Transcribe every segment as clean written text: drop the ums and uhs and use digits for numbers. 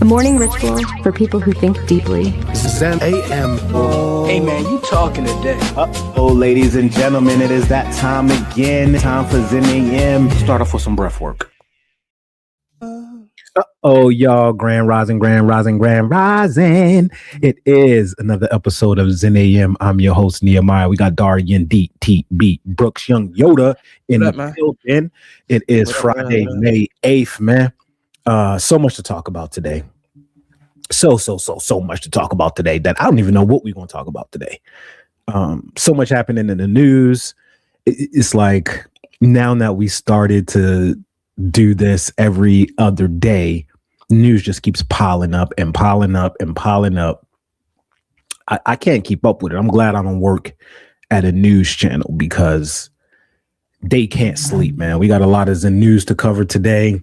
morning ritual for people who think deeply. Zen AM. Hey man, you talking today? Oh, ladies and gentlemen, it is that time again. Time for Zen AM. Start off with some breath work. Oh, y'all, grand rising. It is another episode of Zen AM. I'm your host, Nehemiah. We got Darian DTB Brooks Young Yoda in the building. It is Friday, May 8th, man. So much to talk about today. So much to talk about today that I don't even know what we're going to talk about today. So much happening in the news. It's like now that we started to do this every other day, news just keeps piling up. I can't keep up with it. I'm glad I don't work at a news channel because they can't sleep, man. We got a lot of Zen news to cover today.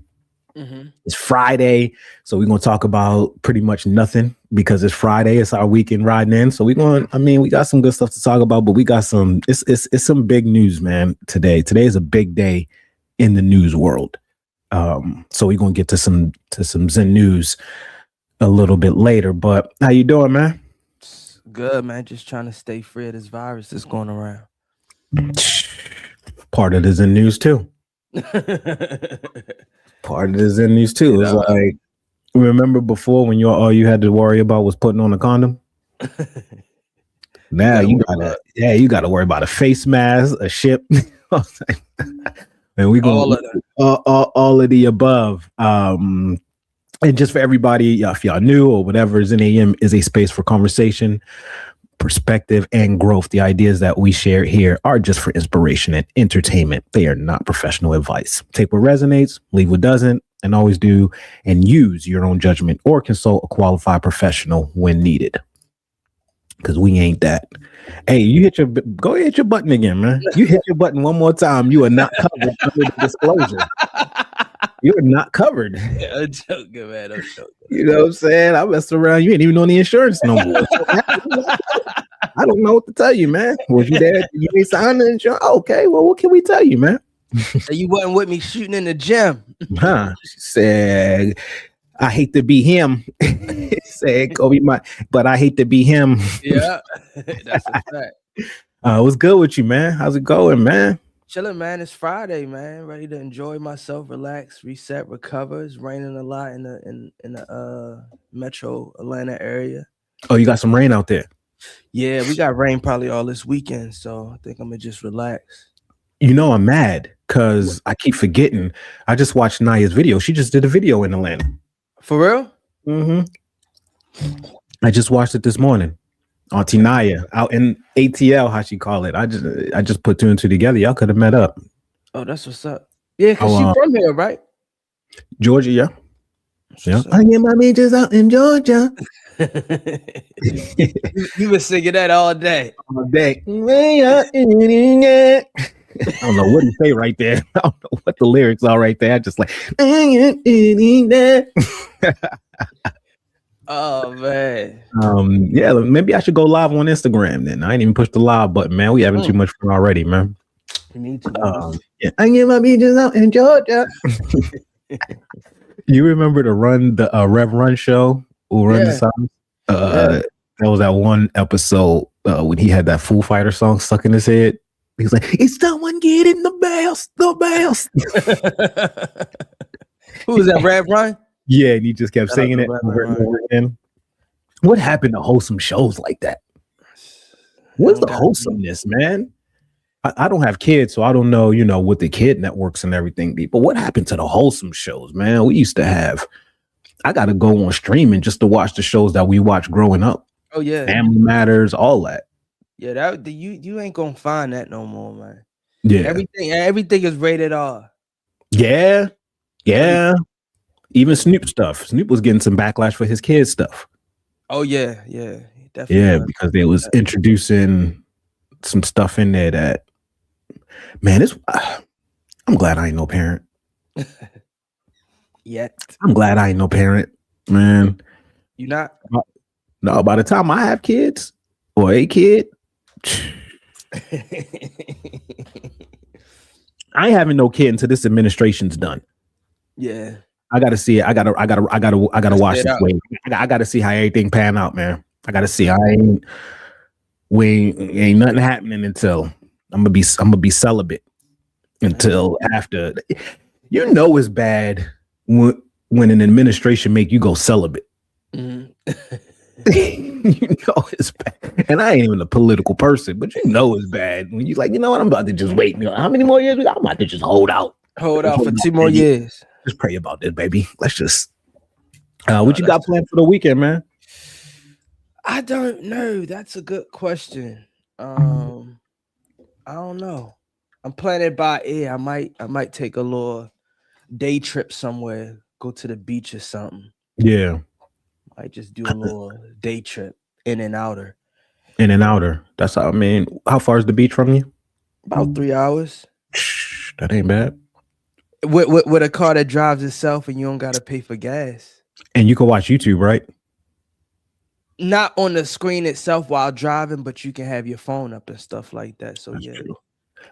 Mm-hmm. It's Friday, so we're going to talk about pretty much nothing because it's Friday. It's our weekend riding in. So we got some good stuff to talk about, but we got it's some big news, man, today. Today is a big day in the news world. So we're going to get to some Zen news a little bit later, but how you doing, man? Good, man. Just trying to stay free of this virus that's going around. Part of the Zen news too. Part of the Zen news too. It's like, remember before when all you had to worry about was putting on a condom? Now you gotta worry about a face mask, a ship. And we go all of the above. And just for everybody, if y'all new or whatever, Zen AM is a space for conversation, perspective, and growth. The ideas that we share here are just for inspiration and entertainment. They are not professional advice. Take what resonates, leave what doesn't, and always do and use your own judgment or consult a qualified professional when needed. Because we ain't that. Hey, go hit your button again, man. You hit your button one more time. You are not covered under the disclosure. You're not covered. Yeah, I'm joking, man. I'm joking. You know what I'm saying? I messed around. You ain't even on the insurance no more. I don't know what to tell you, man. Was you there? You ain't signed the insurance? Okay, well, what can we tell you, man? You wasn't with me shooting in the gym. She said, I hate to be him. Said Kobe, but I hate to be him. Yeah, that's a fact. What's good with you, man? How's it going, man? Chilling, man. It's Friday, man. Ready to enjoy myself, relax, reset, recover. It's raining a lot in the metro Atlanta area. Oh, you got some rain out there? Yeah, we got rain probably all this weekend, so I think I'm gonna just relax. You know, I'm mad because I keep forgetting. I just watched Naya's video. She just did a video in Atlanta. For real? Mm-hmm. I just watched it this morning. Auntie Naya out in ATL, how she call it. I just put two and two together. Y'all could have met up. Oh, that's what's up. Yeah, because she's from here, right? Georgia, yeah. Yeah. I get my bitches out in Georgia. You been singing that all day. All day. I don't know what to say right there. I don't know what the lyrics are right there. I just like oh man. Yeah, maybe I should go live on Instagram then. I ain't even pushed the live button, man. We having too much fun already, man. You need to. Yeah. I get my bitches out in Georgia. You remember the Rev Run show? Who run the songs? That was that one episode when he had that Foo Fighter song stuck in his head. He was like, "Is someone getting the bells? The bells." Who was that, Rev Run? Yeah, and he just kept singing it over and over again. What happened to wholesome shows like that? What's the wholesomeness, man? I don't have kids, so I don't know, with the kid networks and everything be. But what happened to the wholesome shows, man? We used to have. I got to go on streaming just to watch the shows that we watched growing up. Oh yeah, Family Matters, all that. Yeah, you ain't gonna find that no more, man. Yeah, everything is rated R. Yeah. Even Snoop stuff. Snoop was getting some backlash for his kids stuff. Oh yeah, definitely. Yeah, because they was introducing some stuff in there that, man, I'm glad I ain't no parent. Yet. I'm glad I ain't no parent, man. You not? No, by the time I have kids or a kid, I ain't having no kid until this administration's done. Yeah. I gotta see it. I gotta watch this. out. Wait, I gotta see how everything pan out, man. I gotta see. Ain't nothing happening until I'm gonna be celibate until after. You know it's bad when an administration make you go celibate. Mm-hmm. You know it's bad, and I ain't even a political person, but you know it's bad when you like, you know what, I'm about to just wait. You know, how many more years? I'm about to just hold out for 2 more years. Just pray about this, baby. Let's just. What you got planned for the weekend, man? I don't know. That's a good question. I don't know. I'm planning by ear. I might take a little day trip somewhere. Go to the beach or something. Yeah. Might just do a little day trip in and outer. That's how. I mean, how far is the beach from you? About 3 hours. That ain't bad. With a car that drives itself and you don't gotta pay for gas. And you can watch YouTube, right? Not on the screen itself while driving, but you can have your phone up and stuff like that. So that's true.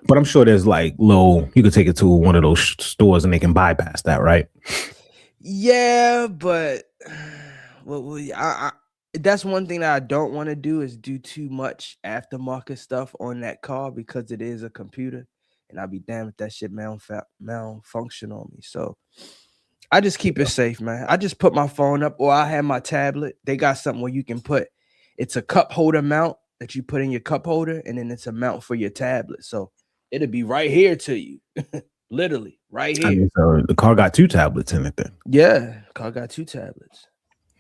But I'm sure there's like you could take it to one of those stores and they can bypass that, right? Yeah, but that's one thing that I don't want to do is do too much aftermarket stuff on that car because it is a computer, and I'll be damned if that shit malfunction on me. So I just keep it safe, man. I just put my phone up, or I have my tablet. They got something where you can it's a cup holder mount that you put in your cup holder, and then it's a mount for your tablet. So it'll be right here to you, literally right here. I mean, so the car got 2 tablets in it then. Yeah, the car got 2 tablets.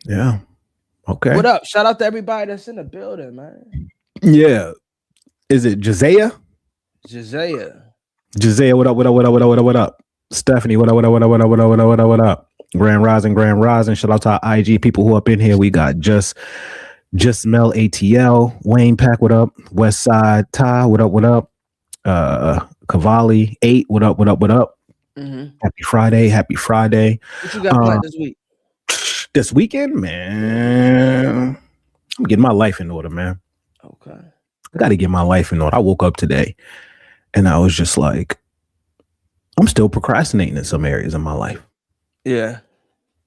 Yeah. Okay. What up? Shout out to everybody that's in the building, man. Yeah. Is it Jazea? Jazea, what up? Stephanie, what up? Grand Rising. Shout out to our IG people who up in here. We got just Mel ATL, Wayne Pack, what up? West Side Ty, what up? Cavalli 8, what up? Mm-hmm. Happy Friday. What you got planned this week? This weekend, man, I'm getting my life in order, man. Okay. I got to get my life in order. I woke up today and I was just like, I'm still procrastinating in some areas of my life. Yeah.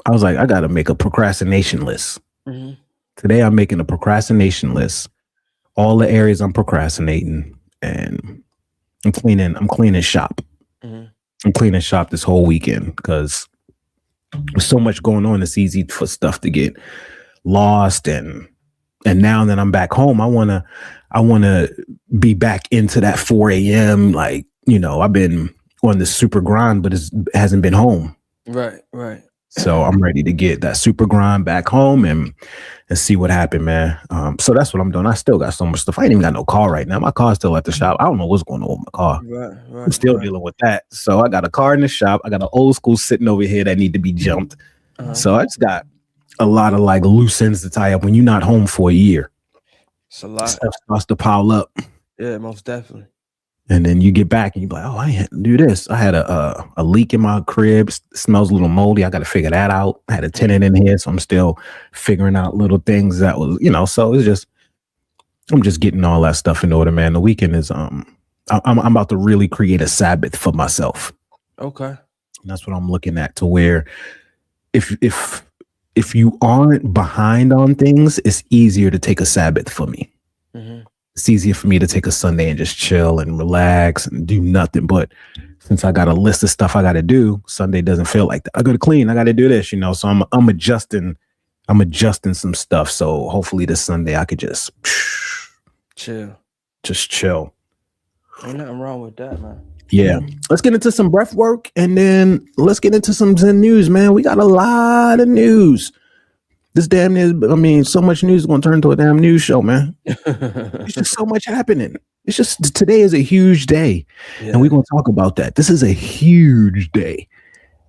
I was like, I got to make a procrastination list. Mm-hmm. Today, I'm making a procrastination list. All the areas I'm procrastinating, and I'm cleaning shop. Mm-hmm. I'm cleaning shop this whole weekend because there's so much going on. It's easy for stuff to get lost, and now that I'm back home, I wanna be back into that 4 a.m. Like, you know, I've been on the super grind, but it hasn't been home. Right. So I'm ready to get that super grind back home and see what happened, man. So that's what I'm doing. I still got so much stuff. I ain't even got no car right now. My car's still at the shop. I don't know what's going on with my car. Right. I'm still dealing with that. So I got a car in the shop. I got an old school sitting over here that need to be jumped. Uh-huh. So I just got a lot of like loose ends to tie up when you're not home for a year. It's a lot. Stuff starts to pile up. Yeah, most definitely. And then you get back and you're like, oh, I had to do this. I had a leak in my crib. It smells a little moldy. I got to figure that out. I had a tenant in here, so I'm still figuring out little things that was, you know. So it's just, I'm just getting all that stuff in order, man. The weekend is, I'm about to really create a Sabbath for myself. Okay. And that's what I'm looking at, to where if you aren't behind on things, it's easier to take a Sabbath for me. Mm-hmm. It's easier for me to take a Sunday and just chill and relax and do nothing. But since I got a list of stuff I got to do, Sunday doesn't feel like that. I got to clean. I got to do this, you know. So I'm adjusting some stuff. So hopefully this Sunday I could just chill. Ain't nothing wrong with that, man. Yeah. Let's get into some breath work and then let's get into some Zen news, man. We got a lot of news. This damn news, I mean, so much news is going to turn into a damn news show, man. It's just so much happening. It's just, today is a huge day. Yeah. And we're going to talk about that. This is a huge day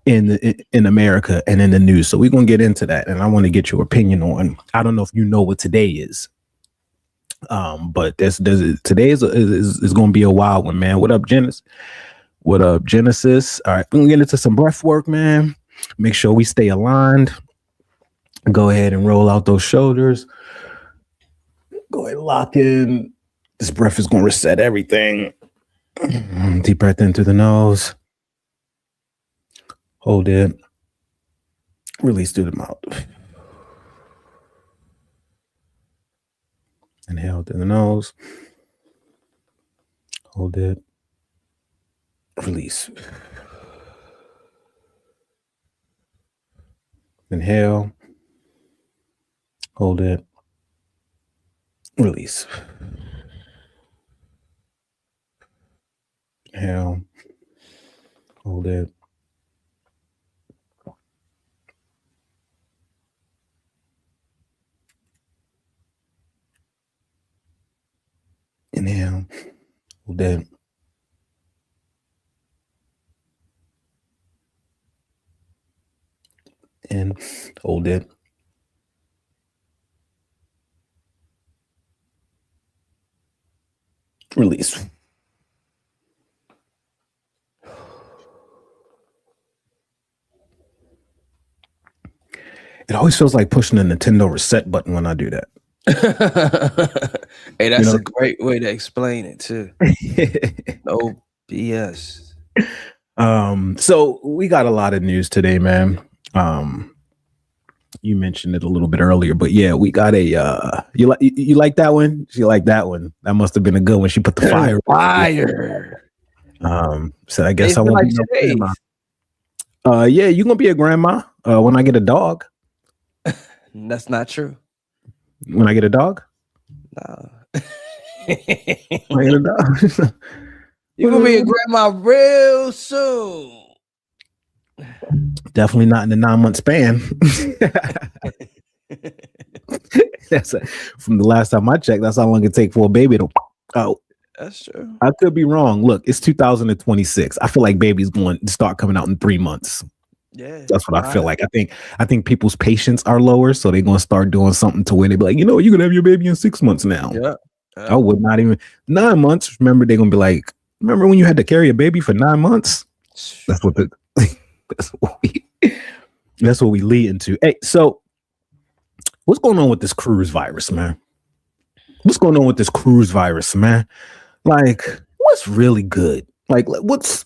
in America and in the news. So we're going to get into that. And I want to get your opinion on, I don't know if you know what today is. But today is going to be a wild one, man. What up, Genesis? What up, Genesis? All right, we're going to get into some breath work, man. Make sure we stay aligned. Go ahead and roll out those shoulders. Go ahead and lock in. This breath is going to reset everything. Deep breath in through the nose. Hold it. Release through the mouth. Inhale through the nose. Hold it. Release. Inhale. Hold it. Release. Inhale. Hold it. Inhale. Hold it. And hold it. Release. It always feels like pushing a Nintendo reset button when I do that. Hey, that's a great way to explain it too. No BS. So we got a lot of news today, man. You mentioned it a little bit earlier, but yeah, we got a you like that one? She like that one. That must have been a good one. She put the fire. So I guess I won't be no grandma. Yeah, you gonna be a grandma when I get a dog. That's not true. When I get a dog? No. When I get a dog. You're gonna be a grandma real soon. Definitely not in the 9-month span. From the last time I checked, that's how long it takes for a baby to out. That's true. I could be wrong. Look, it's 2026. I feel like baby's going to start coming out in 3 months. Yeah, that's what I feel like. I think people's patience are lower, so they're gonna start doing something to where they be like, you're gonna have your baby in 6 months now. Yeah. I would not even 9 months. Remember, they're gonna be like, remember when you had to carry a baby for 9 months? That's what that's what we lead into. Hey, so what's going on with this cruise virus, man? What's going on with this cruise virus, man? Like, what's really good? Like what's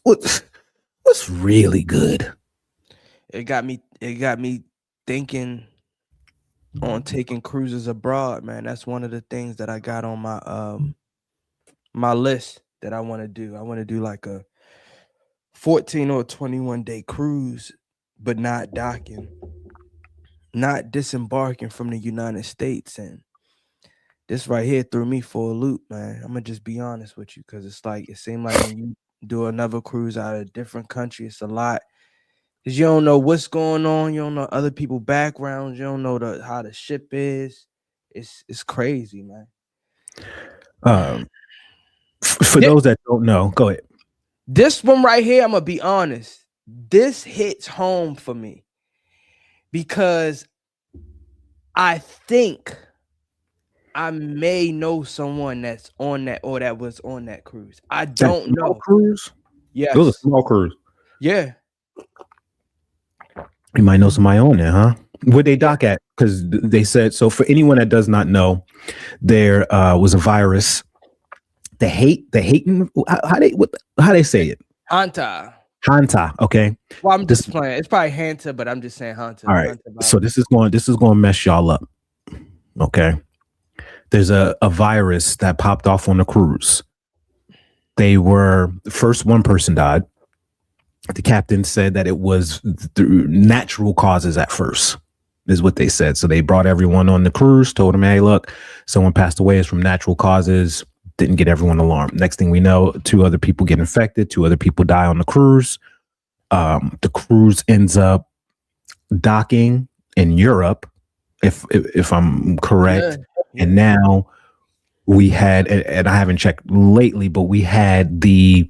really good? It got me thinking on taking cruises abroad, man. That's one of the things that I got on my my list that I want to do. I want to do like a 14 or 21 day cruise, but not docking, not disembarking from the United States. And this right here threw me for a loop, man. I'm gonna just be honest with you, because it's like it seemed like when you do another cruise out of a different country, it's a lot. Because you don't know what's going on. You don't know other people's backgrounds. You don't know how the ship is. It's crazy, man. For those that don't know, go ahead. This one right here, I'm going to be honest. This hits home for me. Because I think I may know someone that's on that or that was on that cruise. I don't know. Cruise? Yes. It was a small cruise. Yeah. You might know somebody on there, huh? Where'd they dock at? Because they said, so for anyone that does not know, there was a virus. The Hayton, how they say it? Hanta, okay. Well, I'm just playing. It's probably Hanta, but I'm just saying Hanta. All right. So this is going to mess y'all up. Okay. There's a virus that popped off on the cruise. They were first, one person died. The captain said that it was through natural causes at first, is what they said. So they brought everyone on the cruise, told them, hey, look, someone passed away. It's from natural causes. Didn't get everyone alarmed. Next thing we know, 2 other people get infected. 2 other people die on the cruise. The cruise ends up docking in Europe, if I'm correct. Yeah. And now we had, and I haven't checked lately, but we had the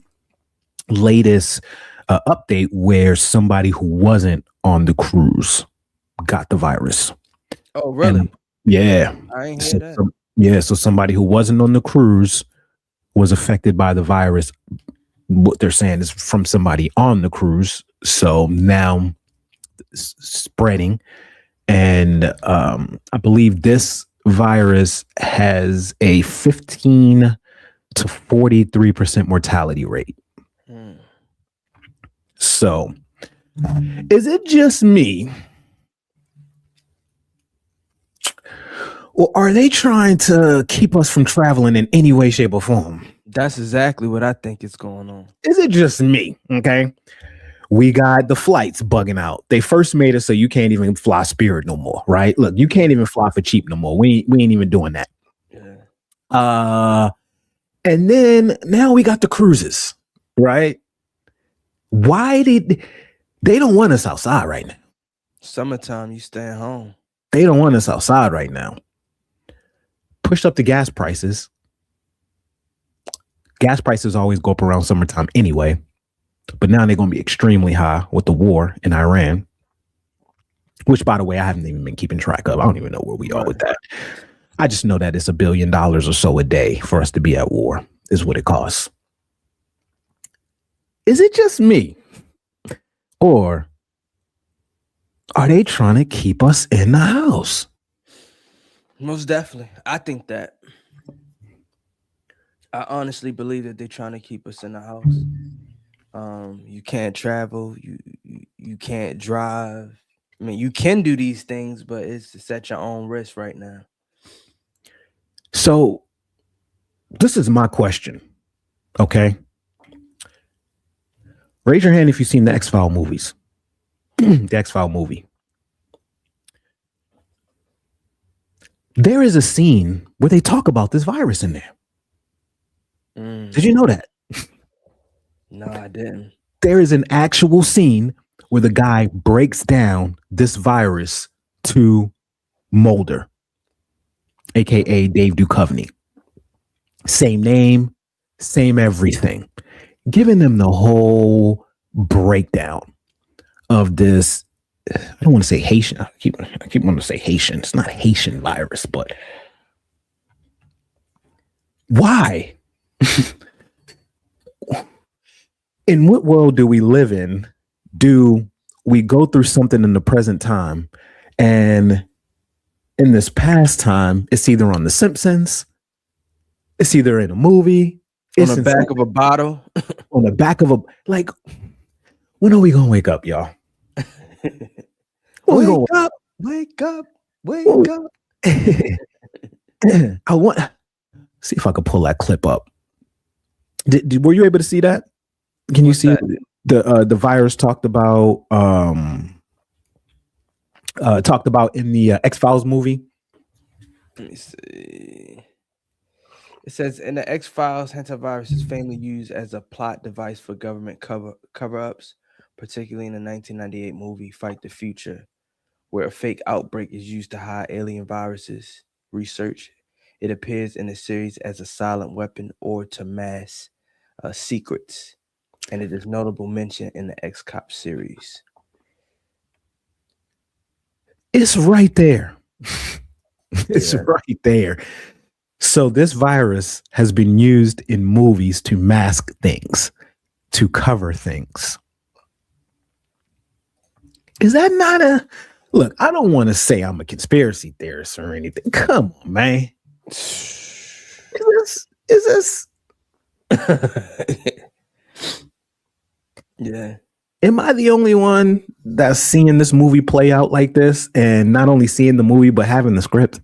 latest update where somebody who wasn't on the cruise got the virus. Oh, really? And, yeah. I ain't hear that. So somebody who wasn't on the cruise was affected by the virus. What they're saying is from somebody on the cruise. So now it's spreading. And I believe this virus has a 15 to 43% mortality rate. So is it just me, Or are they trying to keep us from traveling in any way, shape, or form? That's exactly what I think is going on. Is it just me? Okay. We got the flights bugging out. They first made it so you can't even fly Spirit no more, right? Look, you can't even fly for cheap no more. We ain't even doing that. Yeah. And then now we got the cruises, right? Why did they don't want us outside right now? Summertime, you stay home. They don't want us outside right now. Pushed up the gas prices. Gas prices always go up around summertime anyway, but now they're going to be extremely high with the war in Iran, which, by the way, I haven't even been keeping track of. I don't even know where we are with that. I just know that it's $1 billion or so a day for us to be at war is what it costs. Is it just me? Or are they trying to keep us in the house? Most definitely. I think that. I honestly believe that they're trying to keep us in the house. You can't travel. You can't drive. I mean, you can do these things, but it's at your own risk right now. So this is my question. Okay. Raise your hand if you've seen the X-File movies. The X-File movie. There is a scene where they talk about this virus in there. Did you know that? No, I didn't. There is an actual scene where the guy breaks down this virus to Mulder, aka Dave Duchovny. Same name, same everything. Giving them the whole breakdown of this. I don't want to say Haitian. I keep wanting to say Haitian. It's not Haitian virus, but why? In what world do we live in? Do we go through something in the present time, and in this past time, it's either on The Simpsons, it's either in a movie, on the back of a bottle, on the back of a like. When are we gonna wake up, y'all? Wake up! Wake up! Wake up! I want see if I could pull that clip up. Were you able to see that? Can you see that? The virus talked about in the X-Files movie? Let me see. It says in the X-Files, hantavirus is famously used as a plot device for government cover-ups, particularly in the 1998 movie Fight the Future, where a fake outbreak is used to hide alien viruses research. It appears in the series as a silent weapon or to mask secrets, and it is notable mention in the X-Cop series. It's right there. It's right there. So this virus has been used in movies to mask things, to cover things. Is that not a look? I don't want to say I'm a conspiracy theorist or anything. Come on, man. Is this? Yeah. Am I the only one that's seeing this movie play out like this, and not only seeing the movie but having the script?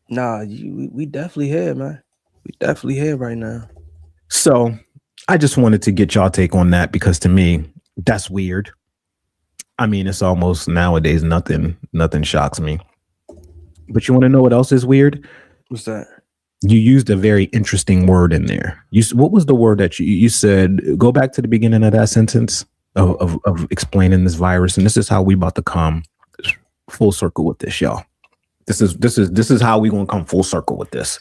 Nah, we definitely here, man. We definitely here right now. So I just wanted to get y'all take on that, because to me, that's weird. I mean, it's almost nowadays nothing shocks me. But you want to know what else is weird? What's that? You used a very interesting word in there. What was the word that you said? Go back to the beginning of that sentence of explaining this virus, and this is how we about to come full circle with this, y'all. This is how we gonna come full circle with this.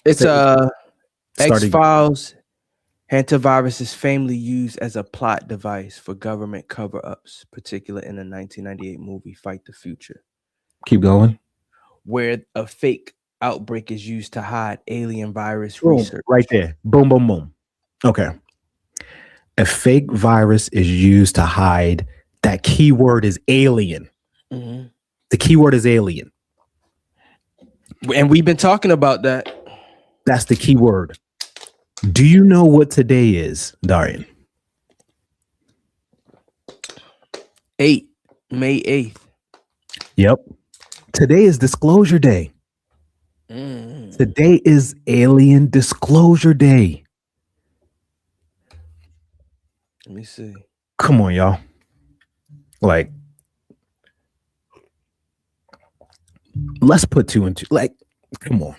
It's X-Files. Hantavirus is famously used as a plot device for government cover-ups, particularly in the 1998 movie Fight the Future. Keep going. Where a fake outbreak is used to hide alien virus research. Right there. Boom, boom, boom. Okay. A fake virus is used to hide. That keyword is alien. Mm-hmm. The keyword is alien. And we've been talking about that. That's the key word. Do you know what today is, Darian? May 8th. Yep. Today is Disclosure Day. Today is Alien Disclosure Day. Let me see. Come on, y'all. Like, let's put two and two. Like, come on.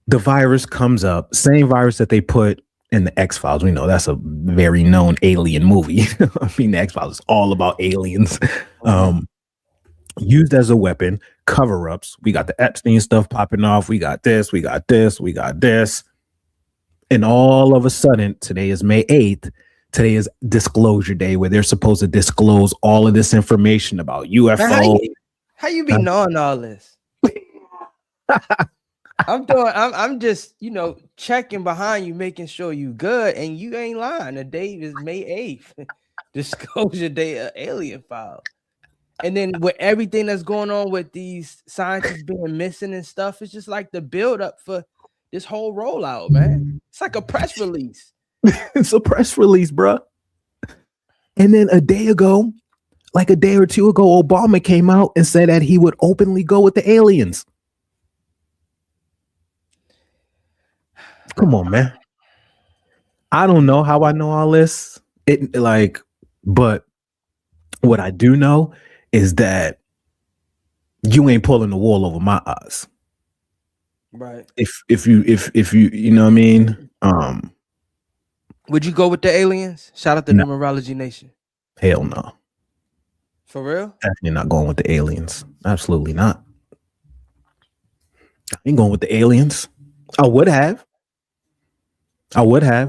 The virus comes up, same virus that they put in the X-Files. We know that's a very known alien movie. I mean, the X-Files is all about aliens. Used as a weapon, cover-ups. We got the Epstein stuff popping off. We got this, we got this, we got this. And all of a sudden, today is May 8th. Today is Disclosure Day, where they're supposed to disclose all of this information about UFO. How you be knowing all this? I'm just, checking behind you, making sure you good, and you ain't lying. The date is May 8th. Disclosure Day of Alien File. And then with everything that's going on with these scientists being missing and stuff, it's just like the build up for this whole rollout, man. It's like a press release. It's a press release, bro. And then a day ago, like a day or two ago, Obama came out and said that he would openly go with the aliens. Come on, man. I don't know how I know all this. But what I do know is that you ain't pulling the wool over my eyes. Right. If you you know what I mean? Would you go with the aliens? Shout out to Numerology Nation. Hell no. For real? Definitely not going with the aliens. Absolutely not. I ain't going with the aliens. I would have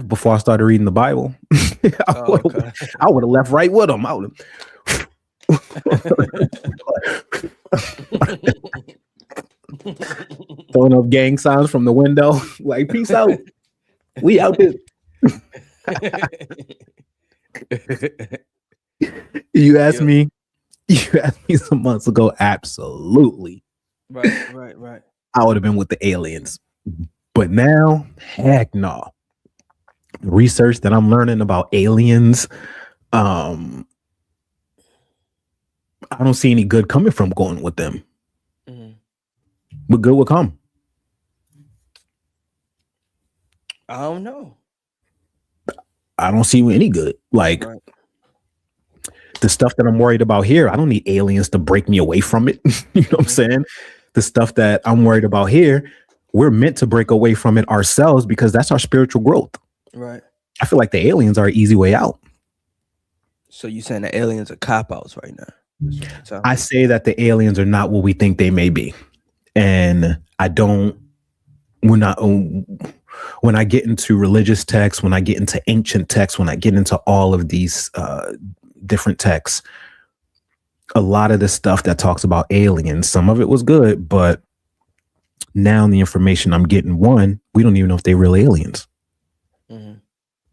before I started reading the Bible. I would have left right with them. I would have throwing up gang signs from the window, like peace out. We out here. You asked me some months ago. Absolutely. Right. I would have been with the aliens, but now, heck no. The research that I'm learning about aliens, I don't see any good coming from going with them. But good will come. I don't know. I don't see any good. Like the stuff that I'm worried about here, I don't need aliens to break me away from it. You know what I'm saying? The stuff that I'm worried about here, we're meant to break away from it ourselves because that's our spiritual growth. Right. I feel like the aliens are an easy way out. So you saying the aliens are cop-outs right now? I say that the aliens are not what we think they may be. And when I get into religious texts, when I get into ancient texts, when I get into all of these different texts, a lot of the stuff that talks about aliens, some of it was good, but now the information I'm getting, we don't even know if they're real aliens.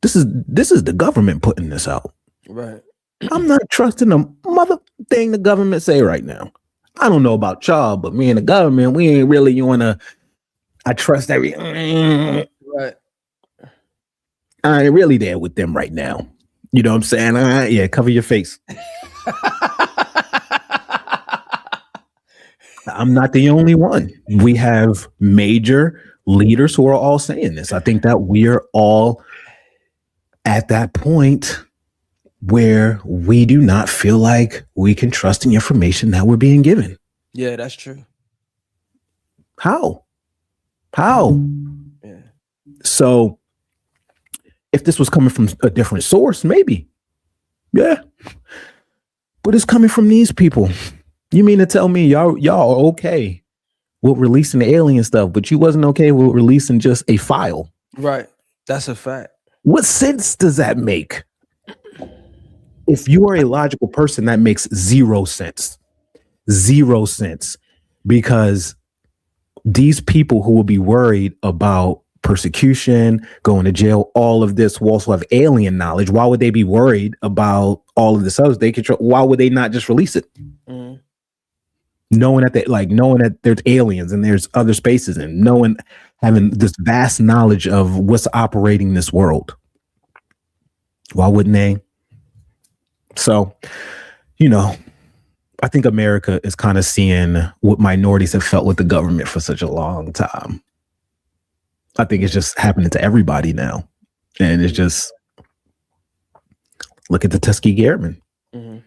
This is the government putting this out. Right. I'm not trusting a mother thing the government say right now. I don't know about y'all, but me and the government, we ain't really I trust every. Right. I ain't really there with them right now. You know what I'm saying? Yeah, cover your face. I'm not the only one. We have major leaders who are all saying this. I think that we're all at that point where we do not feel like we can trust the information that we're being given. Yeah, that's true. How? Yeah. So if this was coming from a different source, maybe. Yeah. But it's coming from these people. You mean to tell me y'all are okay with releasing the alien stuff, but you wasn't okay with releasing just a file? Right. That's a fact. What sense does that make? If you are a logical person, that makes zero sense. 0 cents. Because these people who will be worried about persecution, going to jail, all of this will also have alien knowledge. Why would they be worried about all of this other? Why would they not just release it? Knowing that there's aliens and there's other spaces, and having this vast knowledge of what's operating this world. Why wouldn't they? So, I think America is kind of seeing what minorities have felt with the government for such a long time. I think it's just happening to everybody now. And it's just, look at the Tuskegee Airmen. Mm-hmm.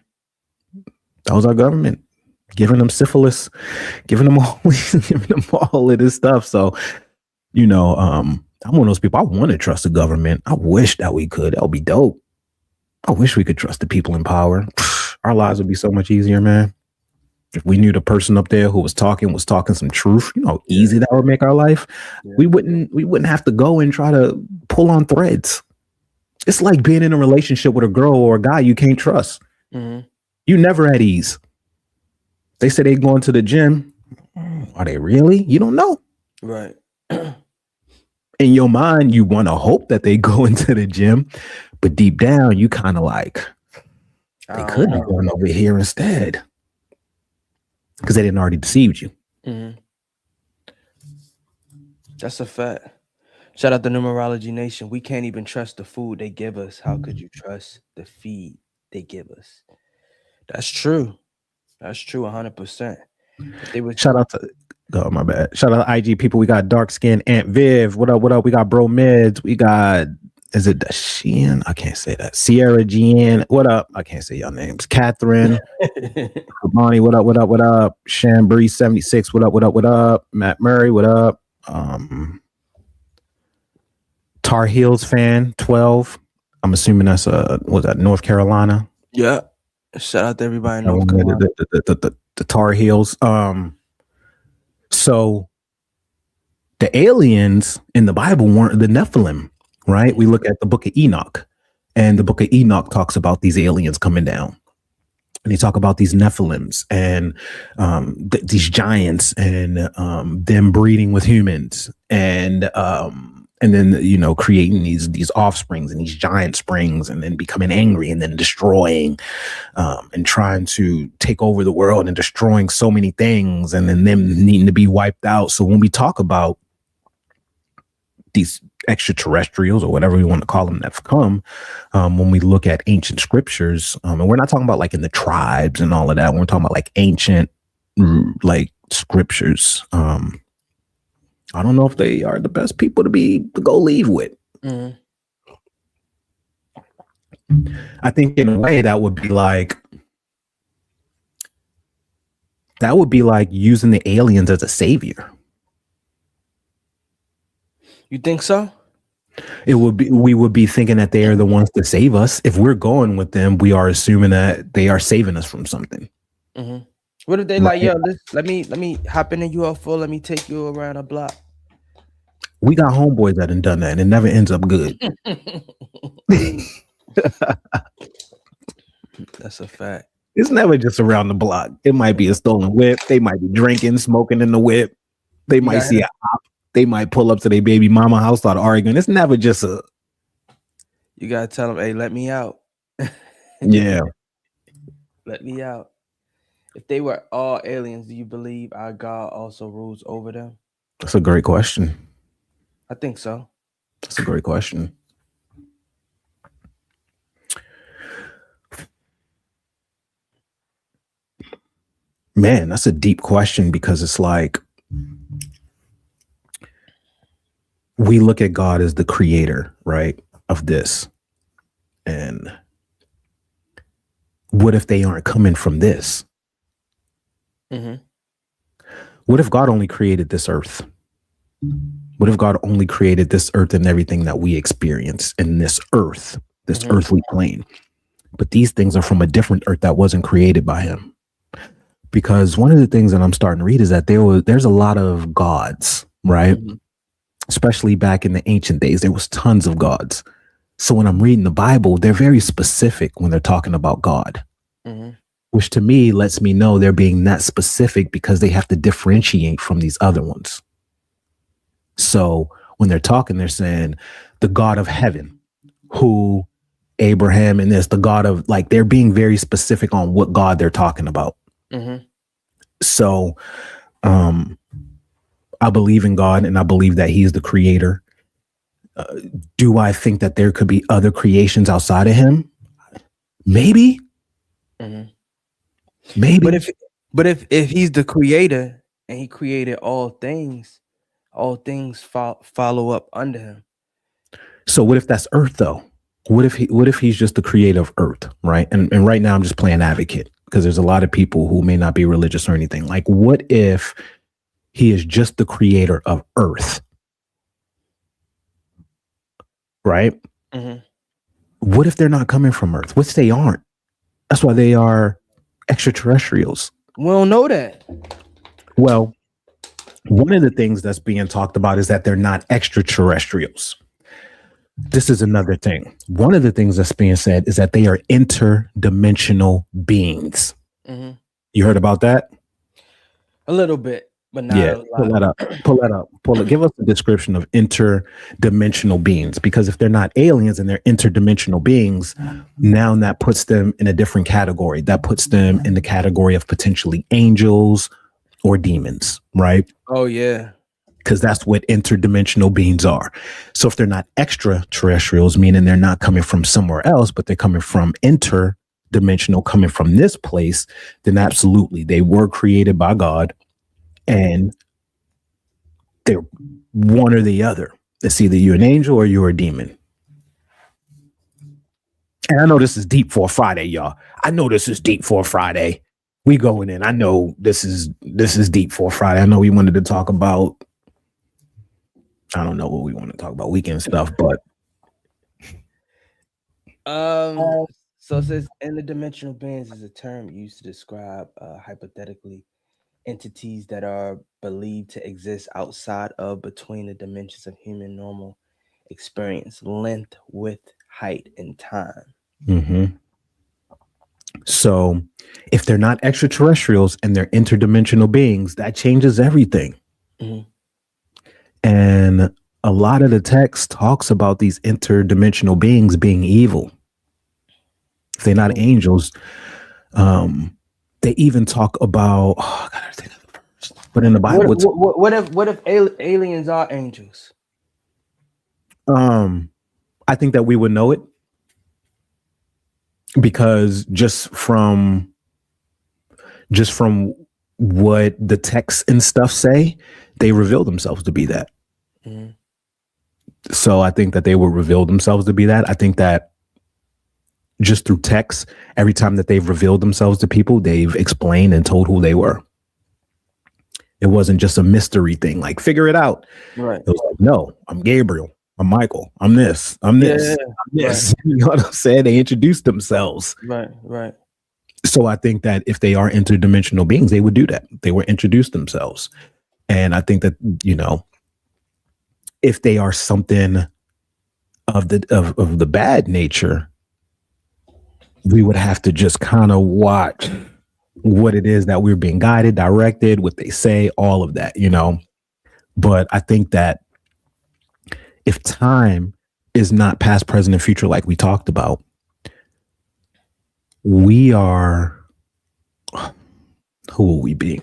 That was our government giving them syphilis, giving them all of this stuff. So, you know, I'm one of those people. I want to trust the government. I wish that we could. That would be dope. I wish we could trust the people in power. Our lives would be so much easier, man. If we knew the person up there who was talking some truth, you know, how easy that would make our life. Yeah. We wouldn't have to go and try to pull on threads. It's like being in a relationship with a girl or a guy you can't trust. Mm-hmm. You never at ease. They say they going to the gym. Are they really? You don't know. Right. In your mind, you want to hope that they go into the gym, but deep down, you kind of like, they could be going over here instead. Because they didn't already deceived you. Mm-hmm. That's a fact. Shout out to Numerology Nation. We can't even trust the food they give us. How could you trust the feed they give us? That's true. That's true 100%. Shout out to, oh, my bad. Shout out to IG people. We got Dark Skin, Aunt Viv. What up? What up? We got Bro Mids. We got, is it Sheehan? I can't say that. Sierra Jean. What up? I can't say your names. Catherine. Bonnie. What up? What up? What up? Shambri 76. What up? What up? What up? Matt Murray. What up? Tar Heels fan 12. I'm assuming that's was that North Carolina? Yeah. Shout out to everybody in North Carolina. The Tar Heels. So the aliens in the Bible weren't the Nephilim, right? We look at the book of Enoch, and the book of Enoch talks about these aliens coming down. And they talk about these Nephilims and these giants and them breeding with humans and then, you know, creating these offsprings and these giant springs and then becoming angry and then destroying and trying to take over the world and destroying so many things and then them needing to be wiped out. So when we talk about these extraterrestrials or whatever we want to call them that have come, when we look at ancient scriptures, and we're not talking about like in the tribes and all of that, we're talking about like ancient like scriptures. I don't know if they are the best people to go leave with. Mm-hmm. I think in a way that would be like using the aliens as a savior. You think so? We would be thinking that they are the ones to save us. If we're going with them, we are assuming that they are saving us from something. Mm-hmm. What if they like, yo, let me hop in a UFO, let me take you around a block? We got homeboys that done that and it never ends up good. That's a fact. It's never just around the block. It might be a stolen whip. They might be drinking, smoking in the whip. They might see a hop. They might pull up to their baby mama house, start arguing. It's never just a. You gotta tell them, hey, let me out. Yeah. Let me out. If they were all aliens, do you believe our God also rules over them? That's a great question. I think so. That's a great question. Man, that's a deep question because it's like we look at God as the creator, right, of this. And what if they aren't coming from this? Mm-hmm. What if God only created this earth? What if God only created this earth and everything that we experience in this earth, this mm-hmm. earthly plane? But these things are from a different earth that wasn't created by him. Because one of the things that I'm starting to read is that there's a lot of gods, right? Mm-hmm. Especially back in the ancient days, there was tons of gods. So when I'm reading the Bible, they're very specific when they're talking about God, mm-hmm. which to me lets me know they're being that specific because they have to differentiate from these other ones. So when they're talking, they're saying the God of heaven, who Abraham and this, the God of, like, they're being very specific on what God they're talking about. Mm-hmm. So I believe in God and I believe that he's the creator. Do I think that there could be other creations outside of him? Maybe. Mm-hmm. Maybe. But if he's the creator and he created all things follow up under him. So what if that's Earth though? What if he's just the creator of Earth, right? And right now I'm just playing advocate because there's a lot of people who may not be religious or anything. Like, what if he is just the creator of Earth? Right? Mm-hmm. What if they're not coming from Earth? Which they aren't. That's why they are extraterrestrials. We don't know that. Well, one of the things that's being talked about is that they're not extraterrestrials. This is another thing. One of the things that's being said is that they are interdimensional beings. Mm-hmm. You heard about that? A little bit, but not a lot. Pull that up. Give us a description of interdimensional beings, because if they're not aliens and they're interdimensional beings, now that puts them in a different category. That puts them in the category of potentially angels or demons, right? Oh, yeah. Because that's what interdimensional beings are. So if they're not extraterrestrials, meaning they're not coming from somewhere else, but they're coming from interdimensional, coming from this place, then absolutely, they were created by God, and they're one or the other. It's either you're an angel or you're a demon. And I know this is deep for a Friday, y'all. I know this is deep for a Friday. We going in. I know this is deep for a Friday. I know we wanted to talk about, I don't know what we want to talk about, weekend stuff, but so it says interdimensional beings is a term used to describe hypothetically entities that are believed to exist outside of between the dimensions of human normal experience, length, width, height, and time. mm-hmm. So if they're not extraterrestrials and they're interdimensional beings, that changes everything. Mm-hmm. And a lot of the text talks about these interdimensional beings being evil. If they're not angels, they even talk about, I gotta think of the verse. But in the Bible, what if aliens are angels? I think that we would know it, because just from what the texts and stuff say, they reveal themselves to be that. Mm-hmm. So I think that they will reveal themselves to be that. I think that just through text, every time that they've revealed themselves to people, they've explained and told who they were. It wasn't just a mystery thing, like figure it out. Right. It was like, no, I'm Gabriel. I'm Michael. I'm this. I'm this. Yeah, I'm this. right. You know what I'm saying? They introduced themselves. Right. So I think that if they are interdimensional beings, they would do that. They would introduce themselves. And I think that, you know, if they are something of the bad nature, we would have to just kind of watch what it is that we're being guided, directed, what they say, all of that, you know. But I think that if time is not past, present, and future, like we talked about, we are, who will we be?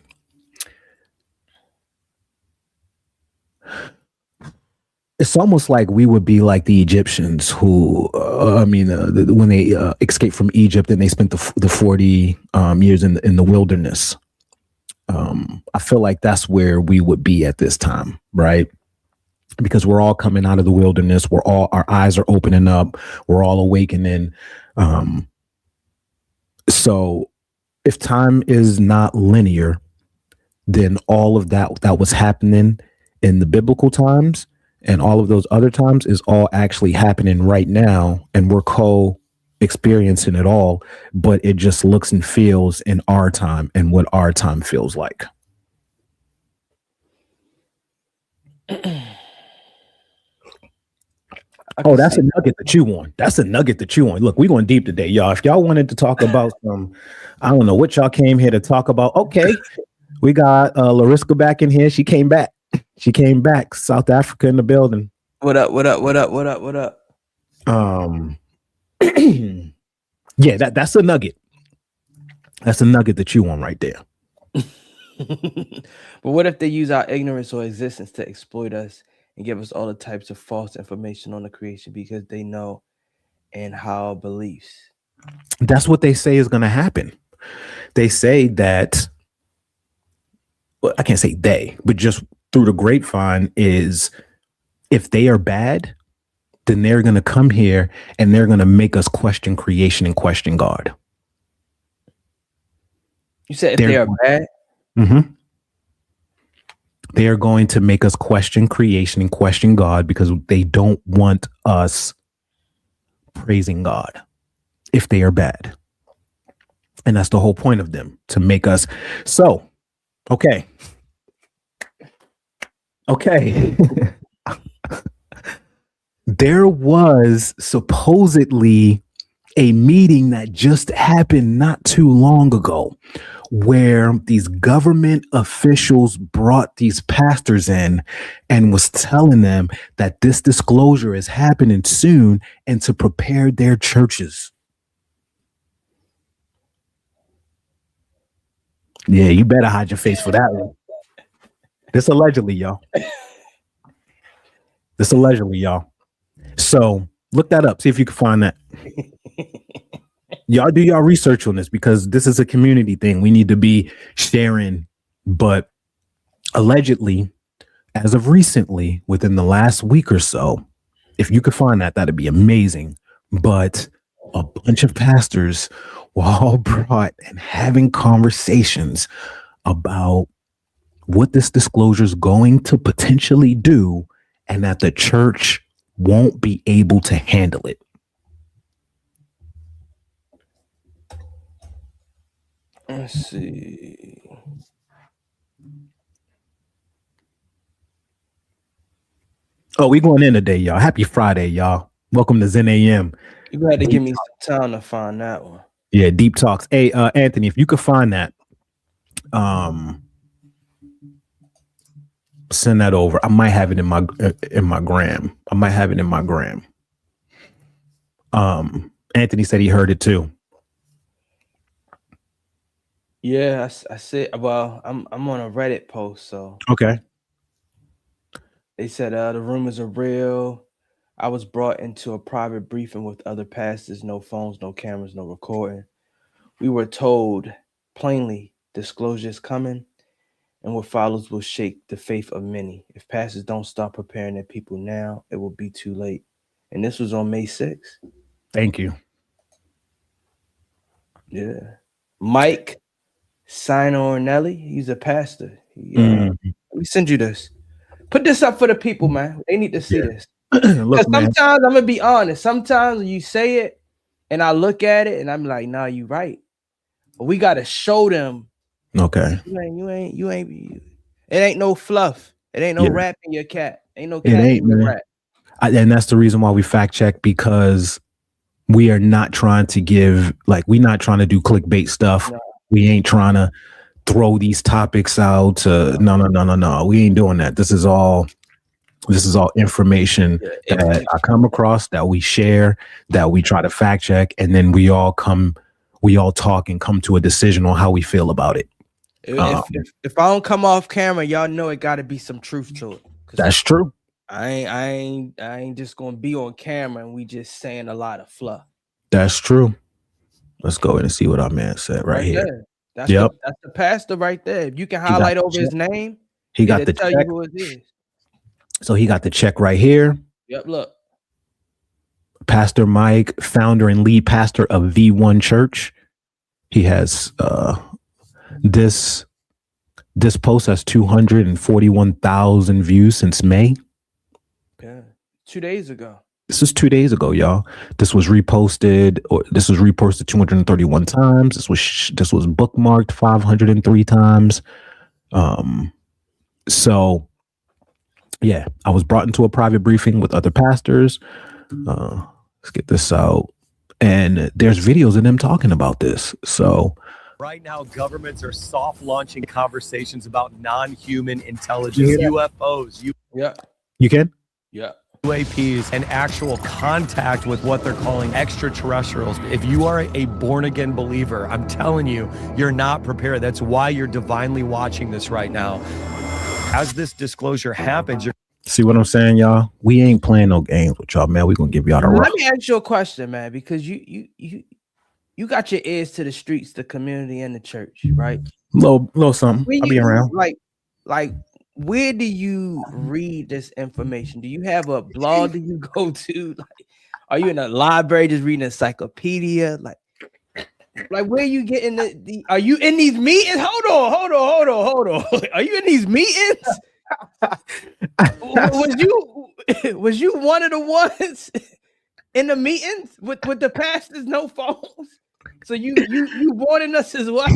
It's almost like we would be like the Egyptians who, when they escaped from Egypt and they spent the 40 years in the wilderness. I feel like that's where we would be at this time, right? Because we're all coming out of the wilderness. Our eyes are opening up. We're all awakening. So if time is not linear, then all of that was happening in the biblical times and all of those other times is all actually happening right now. And we're co-experiencing it all, but it just looks and feels in our time and what our time feels like. Oh, that's a nugget to chew on. That's a nugget to chew on. Look, we're going deep today, y'all. If y'all wanted to talk about some, I don't know what y'all came here to talk about. Okay. We got Lariska back in here. She came back. South Africa in the building. What up? Yeah, that's a nugget. That's a nugget to chew on right there. But what if they use our ignorance or existence to exploit us and give us all the types of false information on the creation because they know and how beliefs? That's what they say is going to happen. They say that, well, I can't say they, but just through the grapevine is if they are bad, then they're going to come here and they're going to make us question creation and question God. You said if they are bad? Mm-hmm. They are going to make us question creation and question God because they don't want us praising God if they are bad. And that's the whole point of them, to make us. So, okay. There was supposedly a meeting that just happened not too long ago where these government officials brought these pastors in and was telling them that this disclosure is happening soon and to prepare their churches. Yeah, you better hide your face for that one. This allegedly, y'all. So look that up. See if you can find that. Y'all do y'all research on this because this is a community thing. We need to be sharing. But allegedly, as of recently, within the last week or so, if you could find that, that'd be amazing. But a bunch of pastors were all brought and having conversations about what this disclosure is going to potentially do and that the church won't be able to handle it. Let's see. Oh, we going in today, y'all. Happy Friday, y'all. Welcome to Zen AM. You had to give me some time to find that one. Yeah, deep talks. Hey, Anthony, if you could find that, send that over. I might have it in my gram. Anthony said he heard it too. Yeah, I said. Well, I'm on a Reddit post, so okay. They said the rumors are real. I was brought into a private briefing with other pastors. No phones, no cameras, no recording. We were told plainly, disclosure is coming, and what follows will shake the faith of many. If pastors don't start preparing their people now, it will be too late. And this was on May 6th. Thank you. Yeah, Mike Signorelli, he's a pastor. Let me send you this. Put this up for the people, man. They need to see this. Look, sometimes I'm gonna be honest. Sometimes you say it, and I look at it, and I'm like, "Nah, you right." But we gotta show them. Okay. You ain't. It ain't no fluff. It ain't no rap in your cat. Ain't no cat it ain't, in your man. rap. And that's the reason why we fact check, because we are not trying to give, like, we're not trying to do clickbait stuff. No. We ain't trying to throw these topics out. No. We ain't doing that. This is all information that I come across, that we share, that we try to fact check, and then we all talk and come to a decision on how we feel about it. If I don't come off camera, y'all know it got to be some truth to it. That's true. I ain't just gonna be on camera and we just saying a lot of fluff. That's true. Let's go in and see what our man said right here. There. That's the pastor right there. If you can highlight over his name, he got the tell check. you who it is. So he got the check right here. Yep, look. Pastor Mike, founder and lead pastor of V1 Church. He has this post has 241,000 views since May. Yeah, 2 days ago. This was 2 days ago, y'all. This was reposted 231 times. This was bookmarked 503 times. So yeah, I was brought into a private briefing with other pastors. Let's get this out. And there's videos of them talking about this. So right now, governments are soft launching conversations about non-human intelligence, UFOs. You can? Yeah. UAPs and actual contact with what they're calling extraterrestrials. If you are a born-again believer, I'm telling you, you're not prepared. That's why you're divinely watching this right now. As this disclosure happens, see what I'm saying, y'all? We ain't playing no games with y'all, man. We're gonna give y'all the Let me ask you a question, man, because you you got your ears to the streets, the community, and the church, right? Little something. I'll be around. Like, where do you read this information? Do you have a blog that you go to? Like, are you in a library just reading an encyclopedia? Like where are you getting the are you in these meetings? Hold on. Are you in these meetings? was you one of the ones in the meetings with the pastors, no phones? So you warning us as well.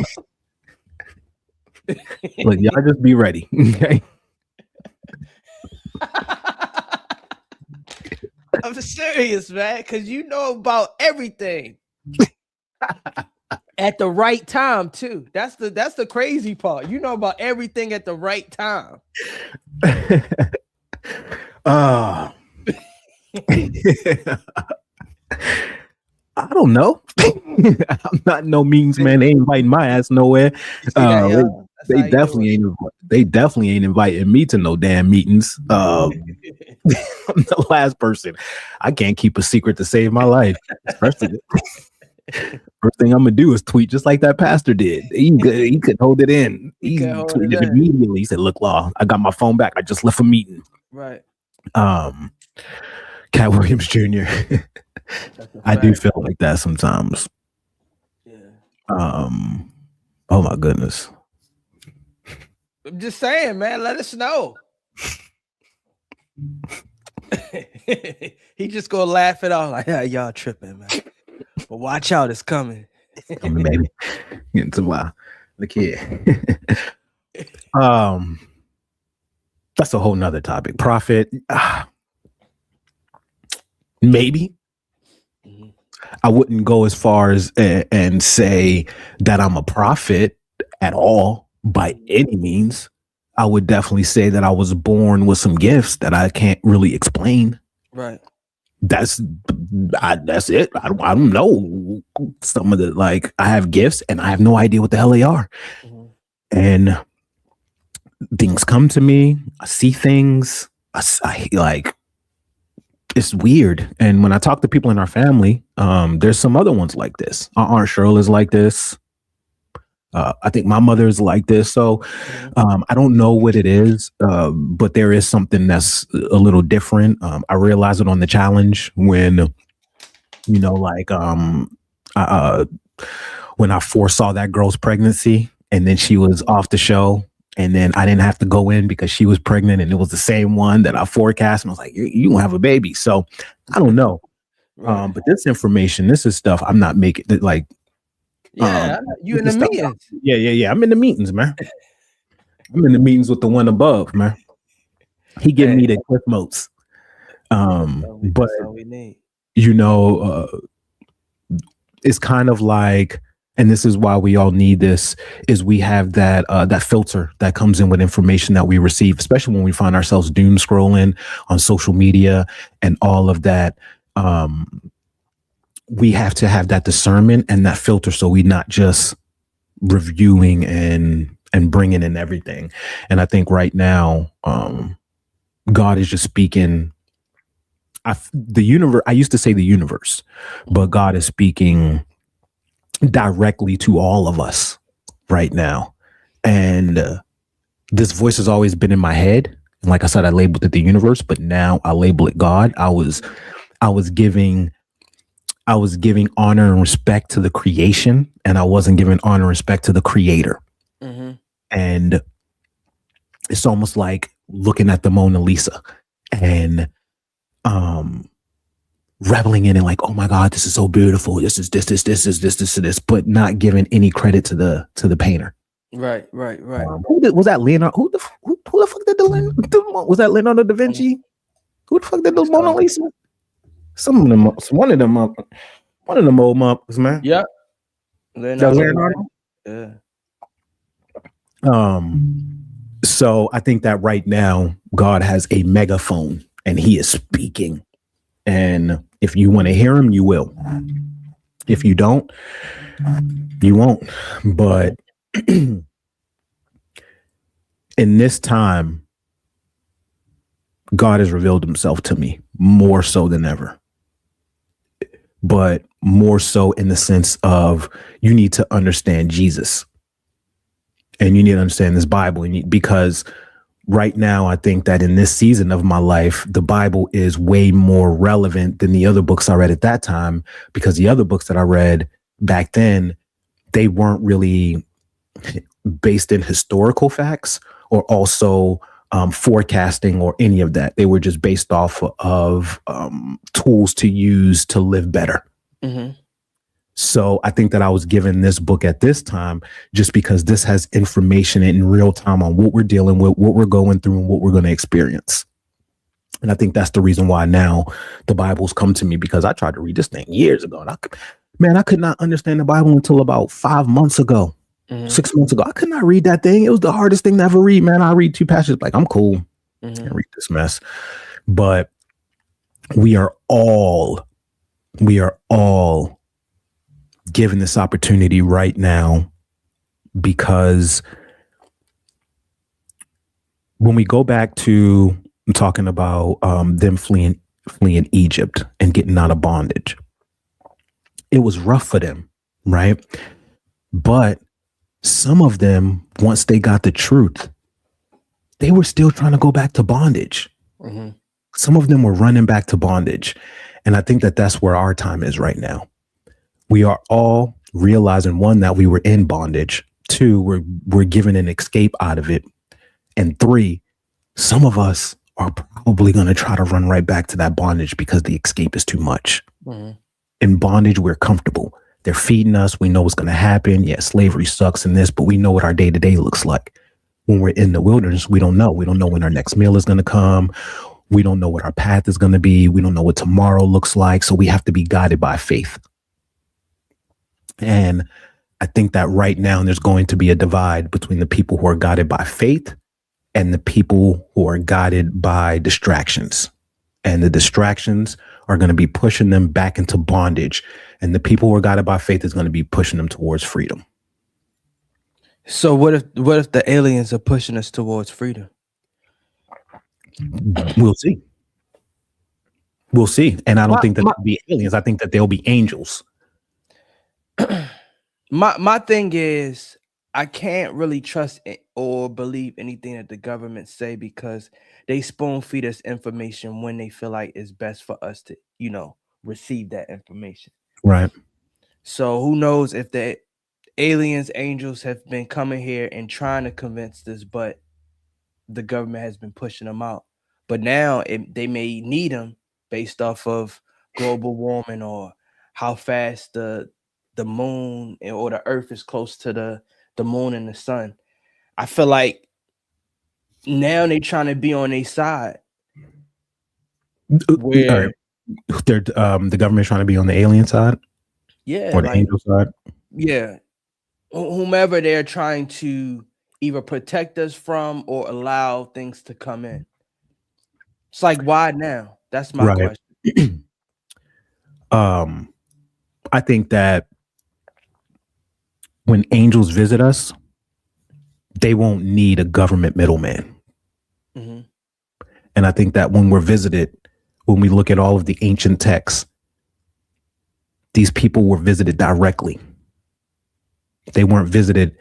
Look, y'all just be ready. Okay. I'm serious, man, because you know about everything at the right time too. That's the crazy part. You know about everything at the right time. I don't know. I'm not no means man. They ain't inviting my ass nowhere. They definitely ain't inviting me to no damn meetings. I'm the last person. I can't keep a secret to save my life. First thing I'm gonna do is tweet just like that pastor did. He could hold it in. He tweeted immediately. He said, "Look, Law, I got my phone back. I just left a meeting." Right. Cat Williams Jr. I do feel like that sometimes. Yeah. Oh my goodness. I'm just saying, man. Let us know. He just gonna laugh it off like, yeah, y'all tripping, man. But watch out, it's coming. It's coming, baby. Getting to the kid. That's a whole nother topic. Prophet. Maybe. Mm-hmm. I wouldn't go as far as and say that I'm a prophet at all by any means. I would definitely say that I was born with some gifts that I can't really explain. Right. That's it. I don't know some of the, like, I have gifts and I have no idea what the hell they are. Mm-hmm. And things come to me. I see things. I like, it's weird. And when I talk to people in our family, there's some other ones like this. Our Aunt Cheryl is like this. I think my mother is like this. So I don't know what it is, but there is something that's a little different. I realized it on the challenge when, you know, like when I foresaw that girl's pregnancy and then she was off the show. And then I didn't have to go in because she was pregnant and it was the same one that I forecast. And I was like, you won't have a baby. So I don't know. Right. But this information, this is stuff I'm not making like. Yeah, you in the meetings. Yeah. I'm in the meetings, man. I'm in the meetings with the one above, man. He gave me the cliff notes. But you know, it's kind of like, and this is why we all need this, is we have that that filter that comes in with information that we receive, especially when we find ourselves doom scrolling on social media and all of that. We have to have that discernment and that filter, so we're not just reviewing and bringing in everything. And I think right now, God is just speaking. The universe. I used to say the universe, but God is speaking directly to all of us right now. And this voice has always been in my head. And like I said, I labeled it the universe, but now I label it God. I was giving honor and respect to the creation, and I wasn't giving honor and respect to the creator. Mm-hmm. And it's almost like looking at the Mona Lisa and reveling in it, like, oh my God, this is so beautiful. This is this, but not giving any credit to the painter. Right. Was that Leonardo? Who the fuck did was that Leonardo da Vinci? Who the fuck did those Mona Lisa? One of them old muppets, man. Yeah. Leonardo. Yeah. So I think that right now God has a megaphone and he is speaking. And if you want to hear him, you will. If you don't, you won't. But in this time, God has revealed himself to me more so than ever. But more so in the sense of you need to understand Jesus and you need to understand this Bible, because right now, I think that in this season of my life, the Bible is way more relevant than the other books I read at that time, because the other books that I read back then, they weren't really based in historical facts or also forecasting or any of that. They were just based off of tools to use to live better. Mm-hmm. So I think that I was given this book at this time just because this has information in real time on what we're dealing with, what we're going through, and what we're going to experience. And I think that's the reason why now the Bible's come to me, because I tried to read this thing years ago. And I could not understand the Bible until about 5 months ago, 6 months ago. I could not read that thing. It was the hardest thing to ever read, man. I read 2 passages like, I'm cool. I can't read this mess. But we are all given this opportunity right now, because when we go back to talking about them fleeing Egypt and getting out of bondage, it was rough for them, right? But some of them, once they got the truth, they were still trying to go back to bondage. Mm-hmm. Some of them were running back to bondage. And I think that that's where our time is right now. We are all realizing, 1, that we were in bondage. 2, we're given an escape out of it. And 3, some of us are probably going to try to run right back to that bondage because the escape is too much. Mm-hmm. In bondage, we're comfortable. They're feeding us. We know what's going to happen. Yeah, slavery sucks in this, but we know what our day-to-day looks like. When we're in the wilderness, we don't know. We don't know when our next meal is going to come. We don't know what our path is going to be. We don't know what tomorrow looks like. So we have to be guided by faith. And I think that right now there's going to be a divide between the people who are guided by faith and the people who are guided by distractions. And the distractions are going to be pushing them back into bondage. And the people who are guided by faith is going to be pushing them towards freedom. So what if the aliens are pushing us towards freedom? We'll see. We'll see. And I don't think that they'll be aliens. I think that they'll be angels. My thing is, I can't really trust or believe anything that the government say, because they spoon feed us information when they feel like it's best for us to, receive that information. Right. So who knows if the aliens, angels have been coming here and trying to convince us, but the government has been pushing them out. But now they may need them based off of global warming or how fast the moon or the earth is close to the moon and the sun. I feel like now they're trying to be on their side. Where they're the government's trying to be on the alien side? Yeah. Or the angel side? Yeah. Whomever they're trying to either protect us from or allow things to come in. It's like, why now? That's my question. I think that when angels visit us, they won't need a government middleman. Mm-hmm. And I think that when we're visited, when we look at all of the ancient texts, these people were visited directly. They weren't visited.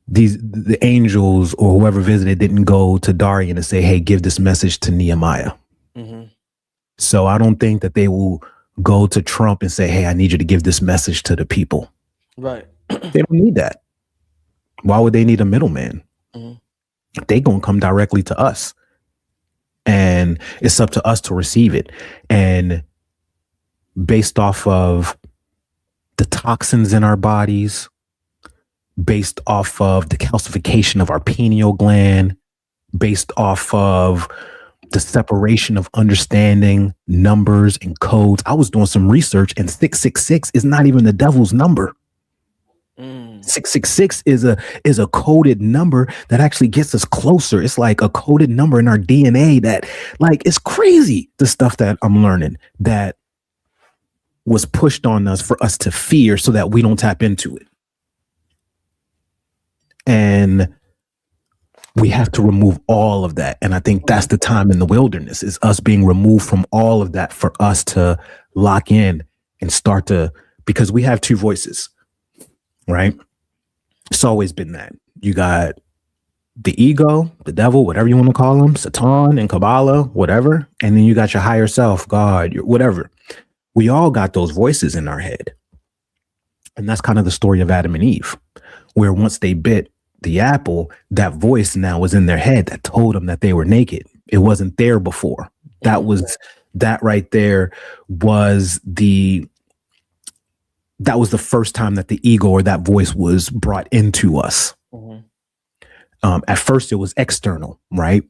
The angels or whoever visited didn't go to Darian and say, hey, give this message to Nehemiah. Mm-hmm. So I don't think that they will go to Trump and say, hey, I need you to give this message to the people. Right. They don't need that. Why would they need a middleman? Mm-hmm. They gonna come directly to us. And it's up to us to receive it. And based off of the toxins in our bodies, based off of the calcification of our pineal gland, based off of the separation of understanding numbers and codes. I was doing some research, and 666 is not even the devil's number. 666 is a coded number that actually gets us closer. It's like a coded number in our DNA that, like, it's crazy. The stuff that I'm learning that was pushed on us for us to fear so that we don't tap into it. And we have to remove all of that. And I think that's the time in the wilderness, is us being removed from all of that for us to lock in and start to, because we have two voices, right? It's always been that. You got the ego, the devil, whatever you want to call him, Satan and Kabbalah, whatever. And then you got your higher self, God, whatever. We all got those voices in our head. And that's kind of the story of Adam and Eve, where once they bit the apple, that voice now was in their head that told them that they were naked. It wasn't there before. That right there was the first time that the ego or that voice was brought into us. Mm-hmm. At first it was external, right?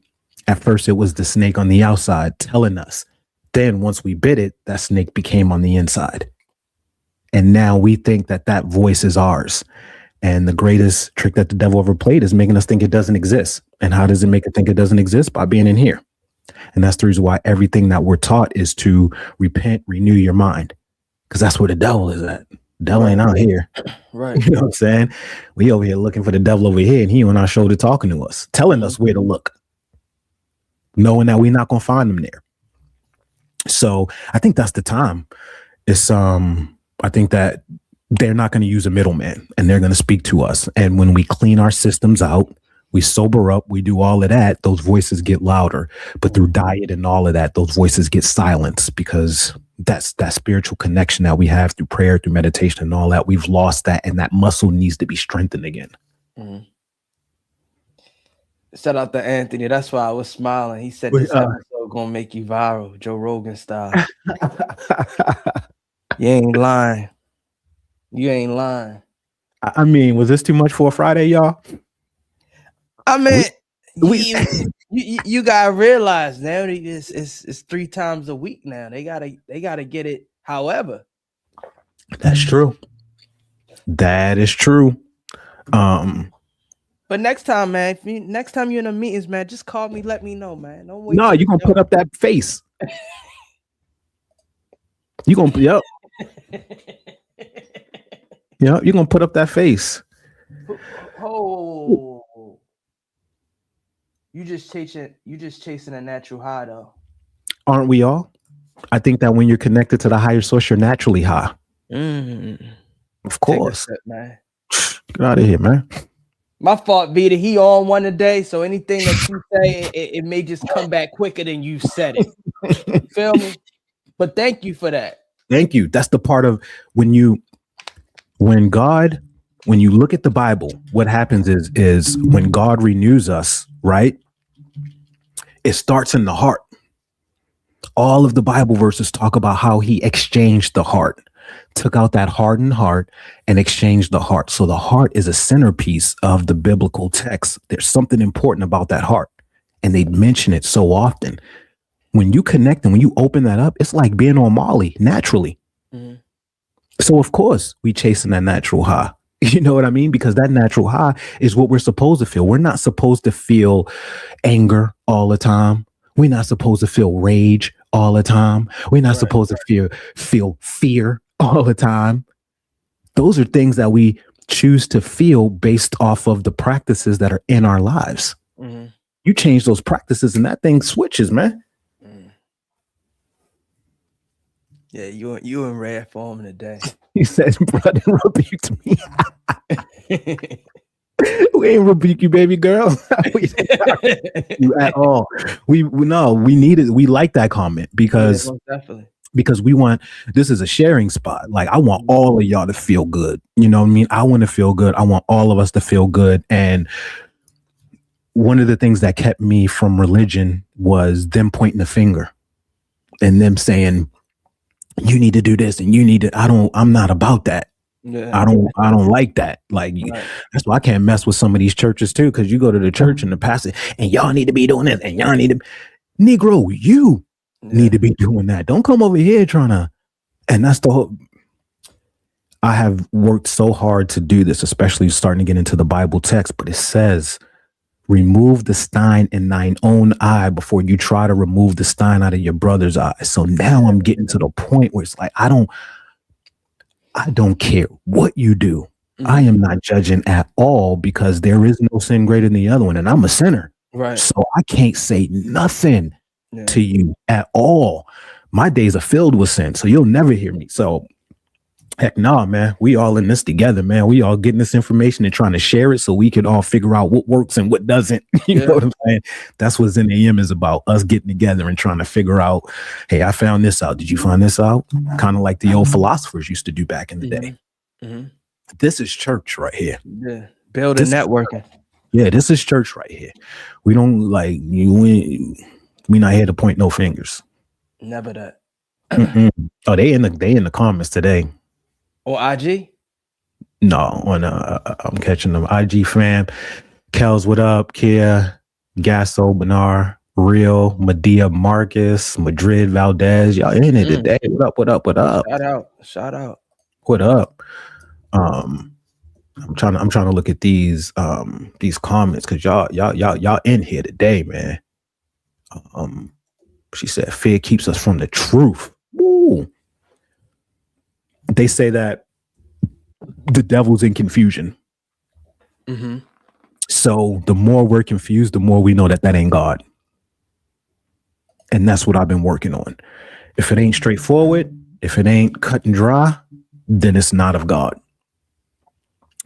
At first it was the snake on the outside telling us. Then once we bit it, that snake became on the inside. And now we think that that voice is ours. And the greatest trick that the devil ever played is making us think it doesn't exist. And how does it make it think it doesn't exist? By being in here. And that's the reason why everything that we're taught is to repent, renew your mind. Because that's where the devil is at. The devil ain't out here. Right. You know what I'm saying? We over here looking for the devil over here, and he on our shoulder talking to us, telling us where to look, knowing that we're not going to find him there. So I think that's the time. It's I think that they're not going to use a middleman, and they're going to speak to us. And when we clean our systems out, we sober up, we do all of that, those voices get louder. But through diet and all of that, those voices get silenced, because that's that spiritual connection that we have through prayer, through meditation and all that. We've lost that, and that muscle needs to be strengthened again. Mm-hmm. Shout out to Anthony. That's why I was smiling. He said this episode gonna make you viral, Joe Rogan style. You ain't lying. You ain't lying. I mean, was this too much for a Friday, y'all? I mean, you gotta realize now it's 3 times a week now. They gotta get it. However, that's true. That is true. But next time, man, next time you're in the meetings, man, just call me. Let me know, man. Don't wait. No, you're gonna put up that face. You gonna yep. Yeah, you're gonna put up that face. Oh. You just chasing a natural high, though. Aren't we all? I think that when you're connected to the higher source, you're naturally high. Of course. Take a sip, man. Get out of here, man. My fault, Vita. He on one today, so anything that you say, it may just come back quicker than you said it. You feel me? But thank you for that. Thank you. That's the part of when you look at the Bible, what happens is when God renews us, right? It starts in the heart. All of the Bible verses talk about how he exchanged the heart, took out that hardened heart and exchanged the heart. So the heart is a centerpiece of the biblical text. There's something important about that heart, and they mention it so often. When you connect and when you open that up, it's like being on Molly naturally. Mm-hmm. So of course we chasing that natural high. You know what I mean? Because that natural high is what we're supposed to feel. We're not supposed to feel anger all the time. We're not supposed to feel rage all the time. We're not supposed to feel fear all the time. Those are things that we choose to feel based off of the practices that are in our lives. Mm-hmm. You change those practices and that thing switches, man. Yeah, you in rare form today. He said, brother, rebuked me. We ain't rebuke you, baby girl. You at all. We need it. We like that comment because we want, this is a sharing spot. Like, I want all of y'all to feel good. You know what I mean? I want to feel good. I want all of us to feel good. And one of the things that kept me from religion was them pointing the finger and them saying, you need to do this and you need to, I'm not about that. Yeah. I don't like that. Like, right. That's why I can't mess with some of these churches too. Cause you go to the church and the pastor and y'all need to be doing this and y'all need to, Negro, you need to be doing that. Don't come over here trying to, and that's the whole, I have worked so hard to do this, especially starting to get into the Bible text, but it says, remove the stein in thine own eye before you try to remove the stein out of your brother's eye. So now I'm getting to the point where it's like, I don't care what you do. Mm-hmm. I am not judging at all because there is no sin greater than the other one. And I'm a sinner. Right. So I can't say nothing to you at all. My days are filled with sin. So you'll never hear me. So Heck no, man. We all in this together, man. We all getting this information and trying to share it so we can all figure out what works and what doesn't. You know what I'm saying? That's what Zen AM is about, us getting together and trying to figure out, hey, I found this out. Did you find this out? Kind of like the old philosophers used to do back in the day. This is church right here. Yeah. Building networking. Yeah, this is church right here. We don't like you. We not here to point no fingers. Never that. Oh, they in the comments today. Or IG? No, on I'm catching them. IG fam. Kels, what up? Kia, Gasso, Benar, Real, Medea, Marcus, Madrid, Valdez. Y'all in it today. What up? What up? What up? Shout out. What up? I'm trying to look at these comments because y'all in here today, man. She said fear keeps us from the truth. Woo. They say that the devil's in confusion. So the more we're confused, the more we know that ain't God. And that's what I've been working on. If it ain't straightforward, if it ain't cut and dry, then it's not of God.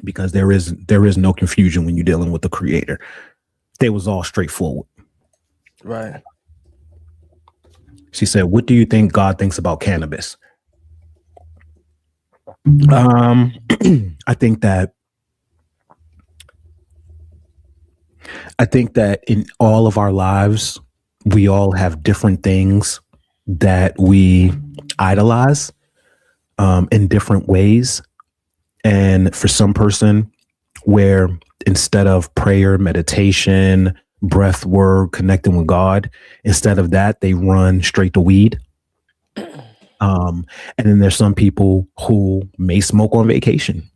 Because there is no confusion when you're dealing with the creator. They was all straightforward. Right. She said, what do you think God thinks about cannabis? I think that in all of our lives, we all have different things that we idolize in different ways. And for some person, where instead of prayer, meditation, breath work, connecting with God, instead of that, they run straight to weed. And then there's some people who may smoke on vacation,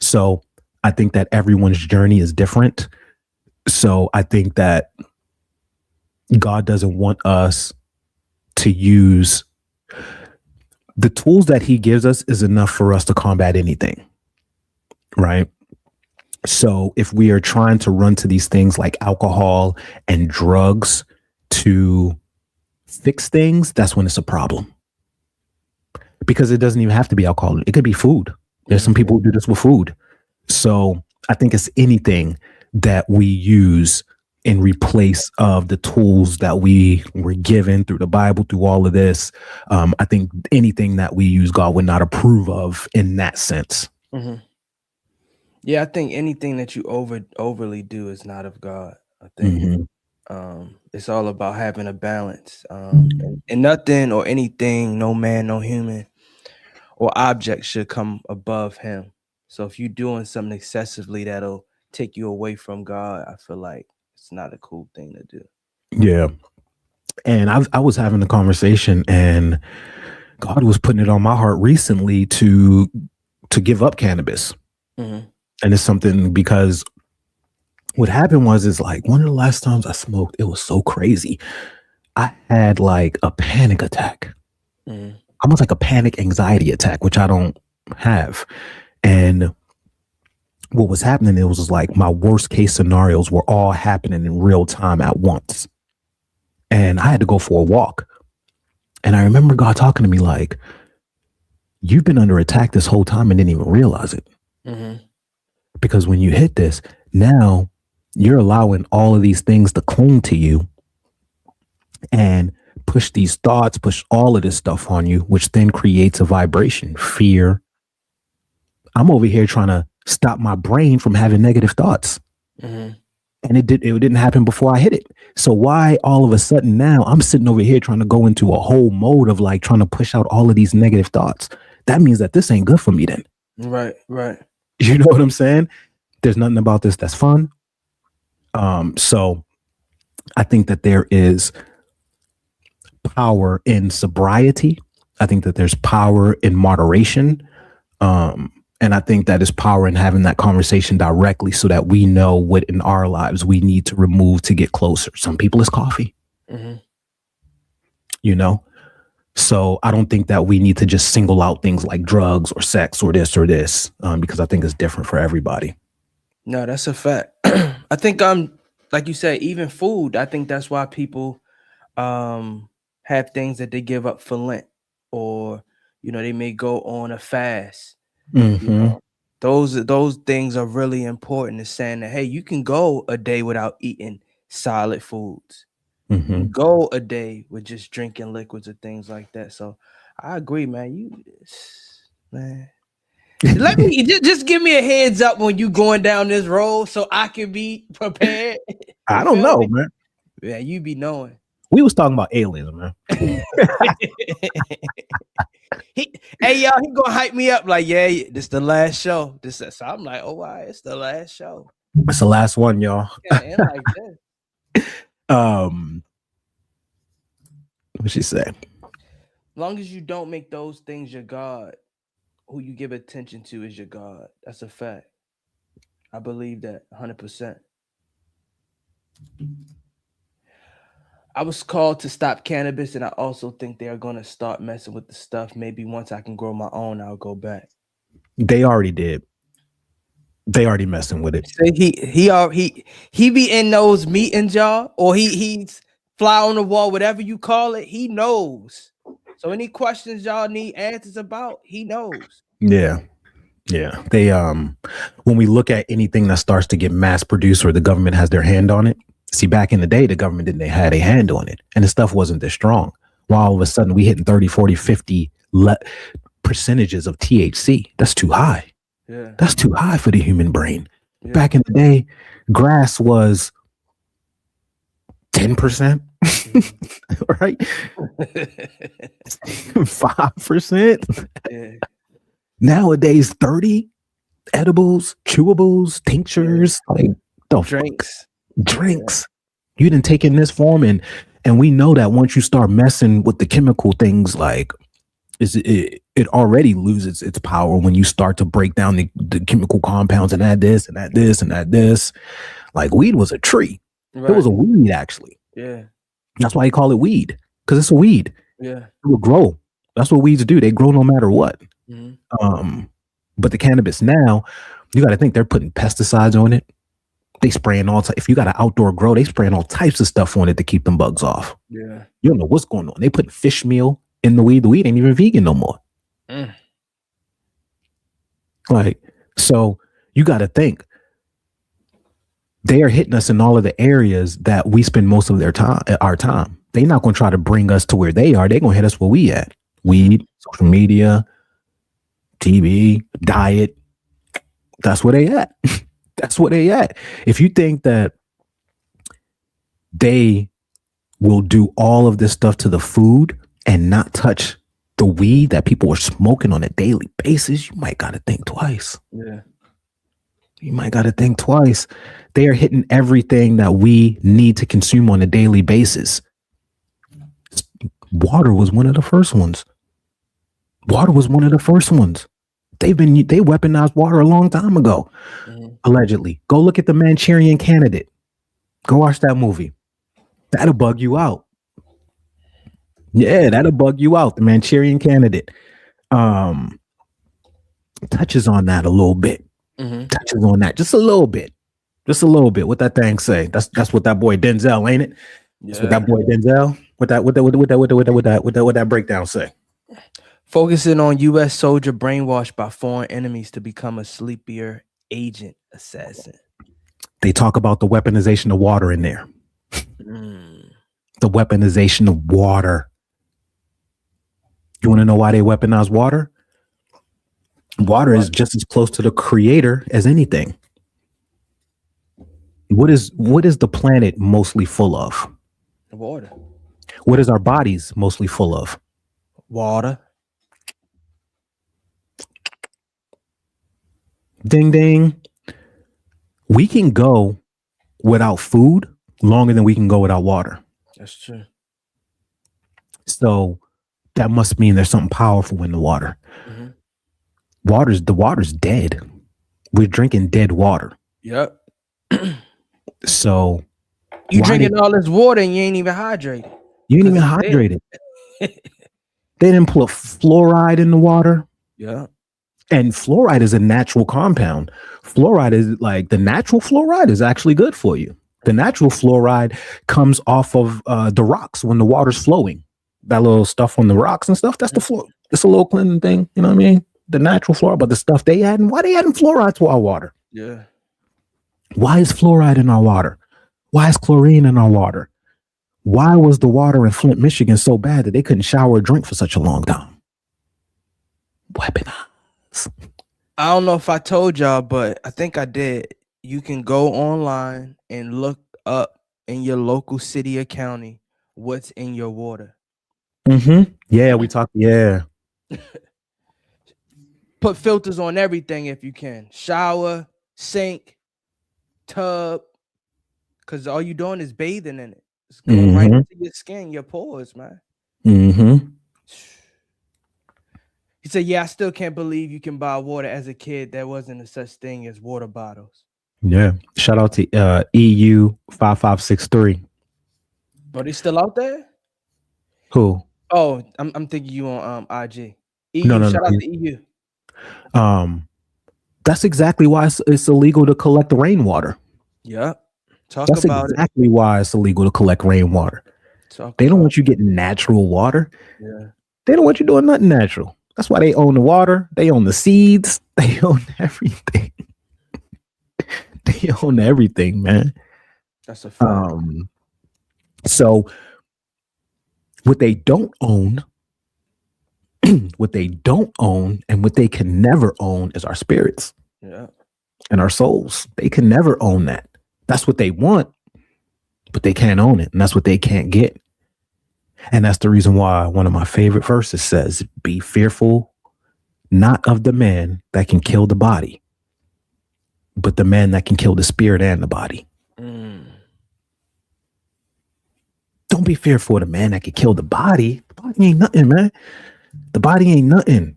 so I think that everyone's journey is different. So I think that God doesn't want us to use the tools that he gives us is enough for us to combat anything. Right. So if we are trying to run to these things like alcohol and drugs to fix things, that's when it's a problem. Because it doesn't even have to be alcohol. It could be food. There's some people who do this with food. So I think it's anything that we use in replace of the tools that we were given through the Bible, through all of this. I think anything that we use, God would not approve of in that sense. Yeah, I think anything that you overly do is not of God. I think it's all about having a balance. And nothing or anything, no man, no human or object should come above him. So if you're doing something excessively that'll take you away from God, I feel like it's not a cool thing to do. Yeah. And I was having a conversation and God was putting it on my heart recently to give up cannabis. And it's something because what happened is like one of the last times I smoked, it was so crazy. I had like a panic attack, almost like a panic anxiety attack, which I don't have. And what was happening, it was like my worst case scenarios were all happening in real time at once. And I had to go for a walk. And I remember God talking to me like, you've been under attack this whole time and didn't even realize it. Because when you hit this, now you're allowing all of these things to cling to you and push these thoughts, push all of this stuff on you, which then creates a vibration, fear. I'm over here trying to stop my brain from having negative thoughts. And it didn't happen before I hit it. So why all of a sudden now I'm sitting over here trying to go into a whole mode of like trying to push out all of these negative thoughts? That means that this ain't good for me then. Right. You know what I'm saying? There's nothing about this that's fun. So I think that there is power in sobriety. I think that there's power in moderation. And I think that is power in having that conversation directly so that we know what in our lives we need to remove to get closer. Some people it's coffee, So I don't think that we need to just single out things like drugs or sex or this, because I think it's different for everybody. No, that's a fact. I think like you said, even food, I think that's why people have things that they give up for Lent or They may go on a fast. Mm-hmm. Those things are really important. Is saying that, hey, you can go a day without eating solid foods. Mm-hmm. Go a day with just drinking liquids or things like that. So I agree, man. Let me just give me a heads up when you going down this road so I can be prepared. I don't know, man. Yeah, you be knowing. We was talking about aliens, man. Hey, y'all, he gonna hype me up like, yeah, this the last show. So I'm like, oh, wow, it's the last show. It's the last one, y'all. Yeah, like that. What she say? As long as you don't make those things your God, who you give attention to is your God. That's a fact. I believe that 100%. I was called to stop cannabis, and I also think they are going to start messing with the stuff. Maybe once I can grow my own, I'll go back. They already did. They already messing with it. So he be in those meetings, y'all, or he's fly on the wall, whatever you call it. He knows. So any questions y'all need answers about, he knows. Yeah. They when we look at anything that starts to get mass produced or the government has their hand on it. See, back in the day, the government didn't have a hand on it, and the stuff wasn't this strong. While all of a sudden we hitting 30, 40, 50 percentages of THC. That's too high. Yeah. That's too high for the human brain. Yeah. Back in the day, grass was 10%, right? 5%. Yeah. Nowadays, 30 edibles, chewables, tinctures, like the drinks. Yeah. You didn't take in this form, and we know that once you start messing with the chemical things, like it already loses its power when you start to break down the chemical compounds and add this and add this and add this. Like weed was a tree. Right. It was a weed, actually. Yeah. That's why you call it weed, because it's a weed. Yeah. It will grow. That's what weeds do. They grow no matter what. Mm-hmm. But the cannabis now, you got to think they're putting pesticides on it. They spraying if you got an outdoor grow, they spraying all types of stuff on it to keep them bugs off. Yeah. You don't know what's going on. They put fish meal in the weed. The weed ain't even vegan no more. Like, so you got to think they are hitting us in all of the areas that we spend most of our time. They're not going to try to bring us to where they are. They're going to hit us where we at. Weed, social media, TV, diet. That's where they at. That's where they at. If you think that they will do all of this stuff to the food and not touch the weed that people are smoking on a daily basis, you might got to think twice. Yeah. You might got to think twice. They are hitting everything that we need to consume on a daily basis. Water was one of the first ones. They weaponized water a long time ago, allegedly. Go look at The Manchurian Candidate. Go watch that movie. That'll bug you out. Yeah, that'll bug you out. The Manchurian Candidate touches on that a little bit. Touches on that just a little bit. What that thing say? That's what that boy Denzel, ain't it? Yeah. That's what that boy Denzel. What that breakdown say? Focusing on U.S. soldier brainwashed by foreign enemies to become a sleepier agent assassin. They talk about the weaponization of water in there. The weaponization of water. You want to know why they weaponize water? Water is just as close to the creator as anything. What is the planet mostly full of? Water. What is our bodies mostly full of? Water. Ding, ding. We can go without food longer than we can go without water. That's true. So that must mean there's something powerful in the water. The water's dead. We're drinking dead water. Yep. So you drinking all this water and you ain't even hydrated. You ain't even hydrated. They didn't put fluoride in the water. Yeah. And fluoride is a natural compound. Fluoride is like the natural fluoride is actually good for you. The natural fluoride comes off of the rocks when the water's flowing. That little stuff on the rocks and stuff, that's the It's a little cleansing thing, you know what I mean? The natural fluoride, but the stuff they adding, why they adding fluoride to our water? Yeah. Why is fluoride in our water? Why is chlorine in our water? Why was the water in Flint, Michigan so bad that they couldn't shower or drink for such a long time? Weaponize. I don't know if I told y'all, but I think I did. You can go online and look up in your local city or county what's in your water. Mm-hmm. Yeah, we talked. Yeah. Put filters on everything if you can. Shower, sink, tub. Because all you're doing is bathing in it. It's going right into your skin, your pores, man. Mm-hmm. He said, yeah, I still can't believe you can buy water as a kid. There wasn't a such thing as water bottles. Yeah. Shout out to EU 5563. Are they still out there? Who? Oh, I'm thinking you on IG. EU, No. shout out to EU. That's exactly why it's illegal to collect rainwater. Yeah. That's exactly why it's illegal to collect rainwater. They don't want you getting natural water. Yeah. They don't want you doing nothing natural. That's why they own the water. They own the seeds. They own everything. They own everything, man. That's a fact. So what they don't own, and what they can never own is our spirits. Yeah. And our souls. They can never own that. That's what they want, but they can't own it. And that's what they can't get. And that's the reason why one of my favorite verses says, be fearful not of the man that can kill the body, but the man that can kill the spirit and the body. Don't be fearful of the man that can kill the body. The body ain't nothing, man. The body ain't nothing.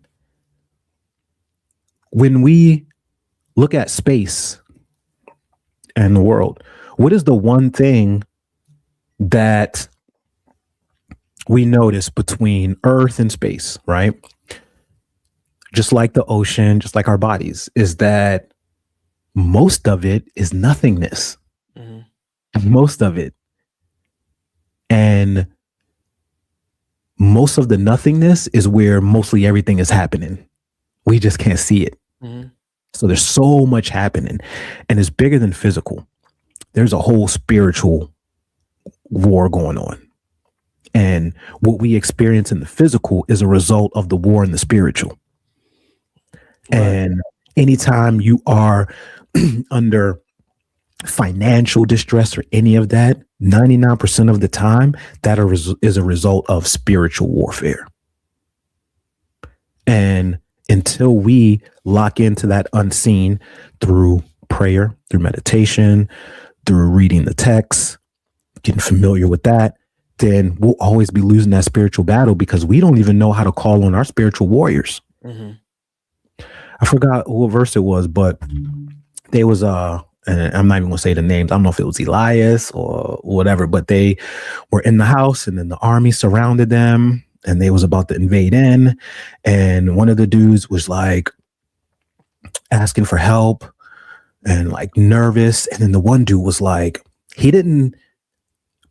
When we look at space and the world, what is the one thing that we notice between Earth and space, right? Just like the ocean, just like our bodies, is that most of it is nothingness. Most of it. And most of the nothingness is where mostly everything is happening. We just can't see it. So there's so much happening, and it's bigger than physical. There's a whole spiritual war going on. And what we experience in the physical is a result of the war in the spiritual. Right. And anytime you are under financial distress or any of that, 99% of the time, that is a result of spiritual warfare. And until we lock into that unseen through prayer, through meditation, through reading the text, getting familiar with that, then we'll always be losing that spiritual battle because we don't even know how to call on our spiritual warriors. I forgot what verse it was, but there was and I'm not even gonna say the names. I don't know if it was Elias or whatever, but they were in the house and then the army surrounded them and they was about to invade in. And one of the dudes was like asking for help and like nervous. And then the one dude was like, he didn't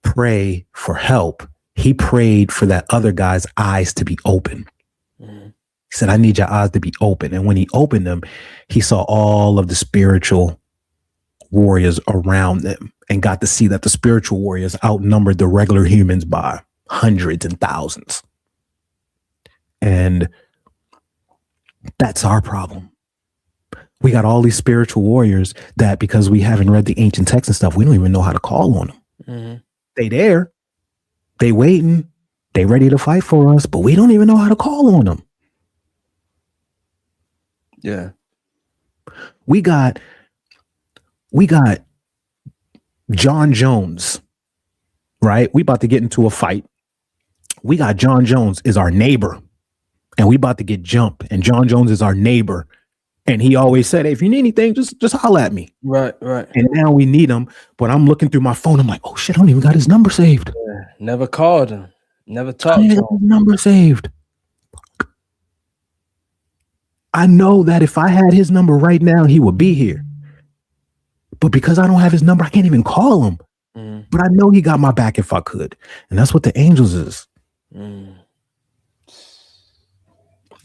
pray for help. He prayed for that other guy's eyes to be open. He said, I need your eyes to be open. And when he opened them, he saw all of the spiritual warriors around them and got to see that the spiritual warriors outnumbered the regular humans by hundreds and thousands. And that's our problem. We got all these spiritual warriors that because we haven't read the ancient texts and stuff, we don't even know how to call on them. They there, they waiting, they ready to fight for us, but we don't even know how to call on them. Yeah. We got John Jones, right? We about to get into a fight. We got John Jones is our neighbor and we about to get jumped. And John Jones is our neighbor. And he always said, hey, if you need anything, just holler at me. Right. And now we need him. But I'm looking through my phone. I'm like, oh shit, I don't even got his number saved. Yeah, never called him. Never talked to him. His number saved. I know that if I had his number right now, he would be here. But because I don't have his number, I can't even call him. But I know he got my back if I could. And that's what the angels is.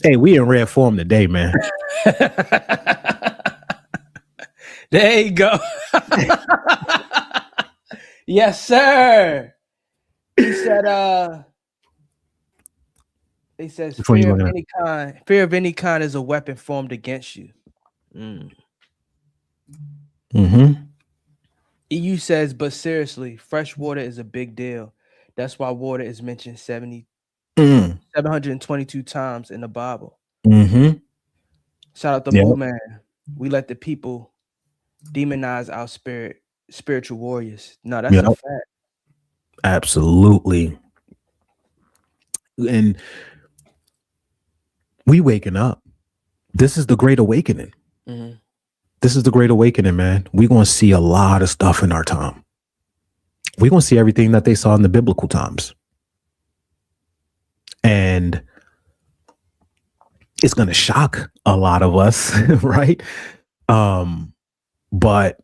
Hey, we in rare form today, man. There you go. Yes, sir. He said, he says, fear of any kind is a weapon formed against you. EU says, but seriously, fresh water is a big deal. That's why water is mentioned 722 times in the Bible. Shout out to Bull Man. We let the people demonize our spiritual warriors. No, that's a fact. Absolutely. And we waking up. This is the Great Awakening. This is the Great Awakening, man. We're going to see a lot of stuff in our time. We're going to see everything that they saw in the biblical times. And it's going to shock a lot of us, right? But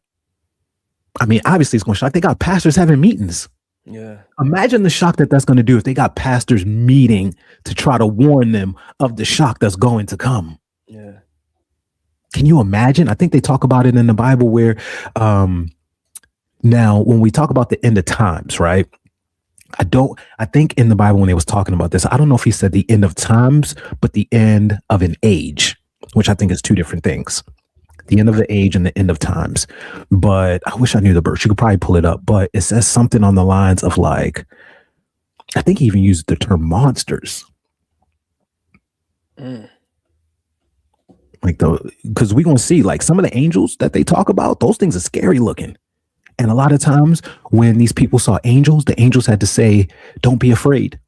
I mean, obviously it's going to shock. They got pastors having meetings. Yeah. Imagine the shock that that's going to do if they got pastors meeting to try to warn them of the shock that's going to come. Yeah. Can you imagine? I think they talk about it in the Bible where now when we talk about the end of times, right? I think in the Bible when they was talking about this, I don't know if he said the end of times, but the end of an age, which I think is two different things. The end of the age and the end of times. But I wish I knew the verse. You could probably pull it up, but it says something on the lines of like, I think he even used the term monsters. Like because we're going to see like some of the angels that they talk about, those things are scary looking. And a lot of times when these people saw angels, the angels had to say, don't be afraid.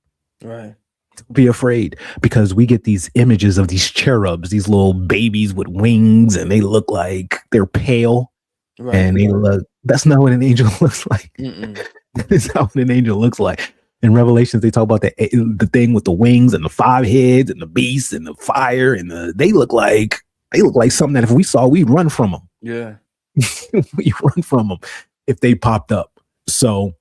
Right. Don't be afraid, because we get these images of these cherubs, these little babies with wings, and they look like they're pale. Right. And they look, that's not what an angel looks like. That is not what an angel looks like. In Revelations, they talk about the thing with the wings and the 5 heads and the beast and the fire, and they look like something that if we saw, we'd run from them. Yeah. We run from them if they popped up. So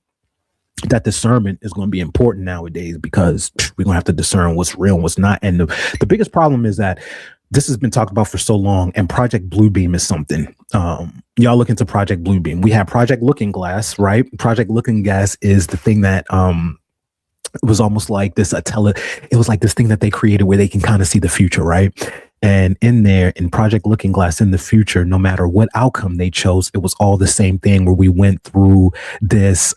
that discernment is going to be important nowadays, because we're going to have to discern what's real and what's not. And the biggest problem is that this has been talked about for so long, and Project Bluebeam is something. Y'all look into Project Bluebeam. We have Project Looking Glass, right? Project Looking Glass is the thing that it was almost like this it was like this thing that they created where they can kind of see the future, right? And in Project Looking Glass, in the future, no matter what outcome they chose, it was all the same thing, where we went through this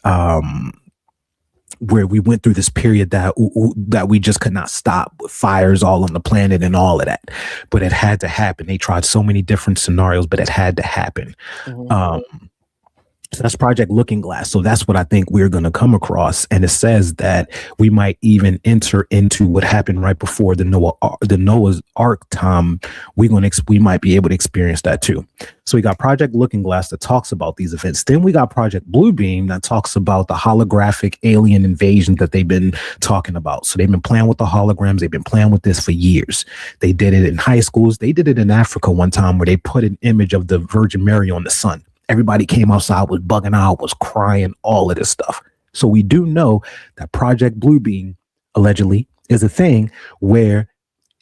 period that we just could not stop, with fires all on the planet and all of that. But it had to happen. They tried so many different scenarios, but it had to happen. So that's Project Looking Glass. So that's what I think we're going to come across. And it says that we might even enter into what happened right before the Noah's Ark time. We might be able to experience that too. So we got Project Looking Glass that talks about these events. Then we got Project Bluebeam that talks about the holographic alien invasion that they've been talking about. So they've been playing with the holograms. They've been playing with this for years. They did it in high schools. They did it in Africa one time, where they put an image of the Virgin Mary on the sun. Everybody came outside, was bugging out, was crying, all of this stuff. So we do know that Project Bluebeam allegedly is a thing where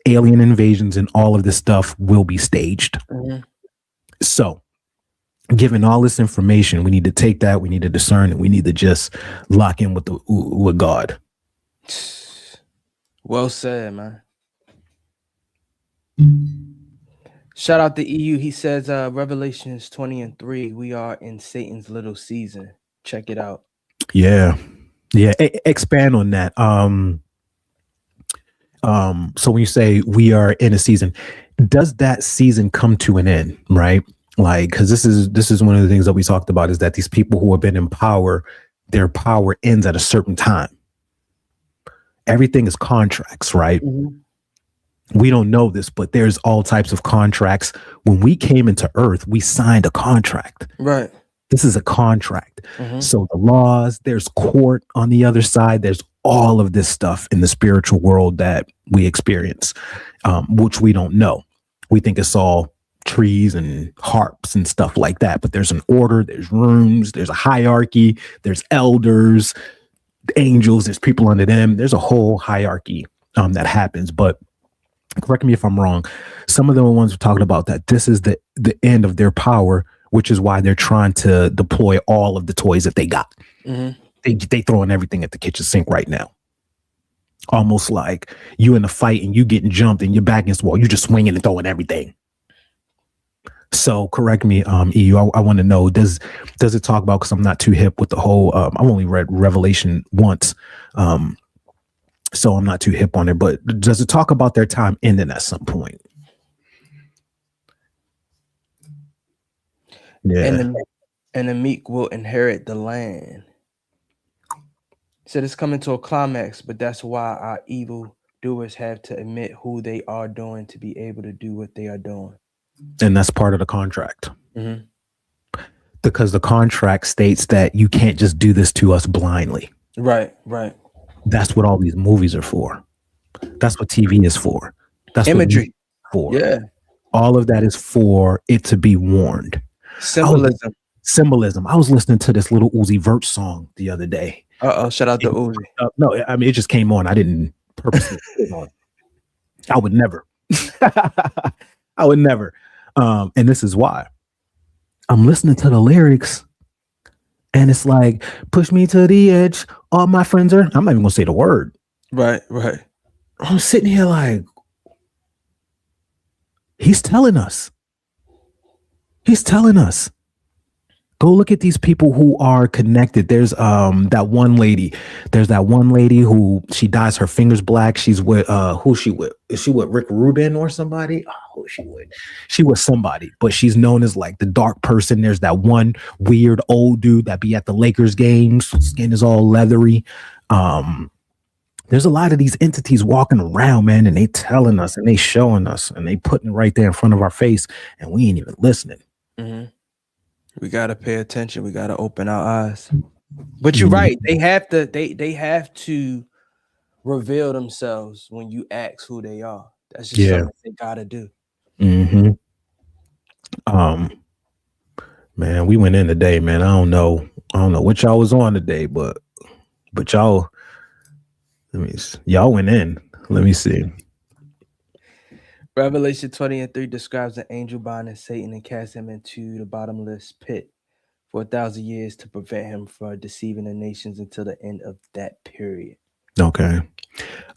alien invasions and all of this stuff will be staged. So given all this information, we need to take that, we need to discern, and we need to just lock in with God. Well said, man. Shout out to EU. He says, Revelations 20:3, we are in Satan's little season. Check it out. Yeah. Expand on that. So when you say we are in a season, does that season come to an end, right? Like, because this is one of the things that we talked about, is that these people who have been in power, their power ends at a certain time. Everything is contracts, right? We don't know this, but there's all types of contracts. When we came into Earth, we signed a contract. Right. This is a contract. So the laws, there's court on the other side. There's all of this stuff in the spiritual world that we experience, which we don't know. We think it's all trees and harps and stuff like that. But there's an order, there's rooms, there's a hierarchy, there's elders, angels, there's people under them. There's a whole hierarchy that happens. But correct me if I'm wrong, some of the ones were talking about that this is the end of their power, which is why they're trying to deploy all of the toys that they got. Mm-hmm. They throwing everything at the kitchen sink right now. Almost like you in a fight and you getting jumped and you're back against the wall. You just swinging and throwing everything. So correct me, EU. I want to know, does it talk about, because I'm not too hip with the whole, I've only read Revelation once, so I'm not too hip on it, but does it talk about their time ending at some point? Yeah. And the meek will inherit the land. So it's coming to a climax, but that's why our evil doers have to admit who they are doing to be able to do what they are doing. And that's part of the contract. Mm-hmm. Because the contract states that you can't just do this to us blindly. Right. That's what all these movies are for. That's what TV is for. That's imagery for. Yeah. All of that is for it to be warned. Symbolism. I was listening to this little Uzi Vert song the other day. Shout out to Uzi. No, I mean, it just came on. I didn't purposely put it on. I would never. I would never. And this is why. I'm listening to the lyrics and it's like, push me to the edge. All my friends are, I'm not even gonna say the word. Right. I'm sitting here like, he's telling us. Go look at these people who are connected. There's that one lady. There's that one lady who she dyes her fingers black. She's with who's she with? Is she with Rick Rubin or somebody? Oh, who's she with? She was somebody, but she's known as like the dark person. There's that one weird old dude that be at the Lakers games. Skin is all leathery. There's a lot of these entities walking around, man, and they telling us and they showing us and they putting it right there in front of our face, and we ain't even listening. Mm-hmm. We gotta pay attention. We gotta open our eyes. But you're right. They have to. They have to reveal themselves when you ask who they are. That's just something they gotta do. Mm-hmm. Man, we went in today, man. I don't know what y'all was on today, but y'all. Y'all went in. Let me see. Revelation 20:3 describes an angel binding Satan and cast him into the bottomless pit for 1,000 years to prevent him from deceiving the nations until the end of that period. Okay.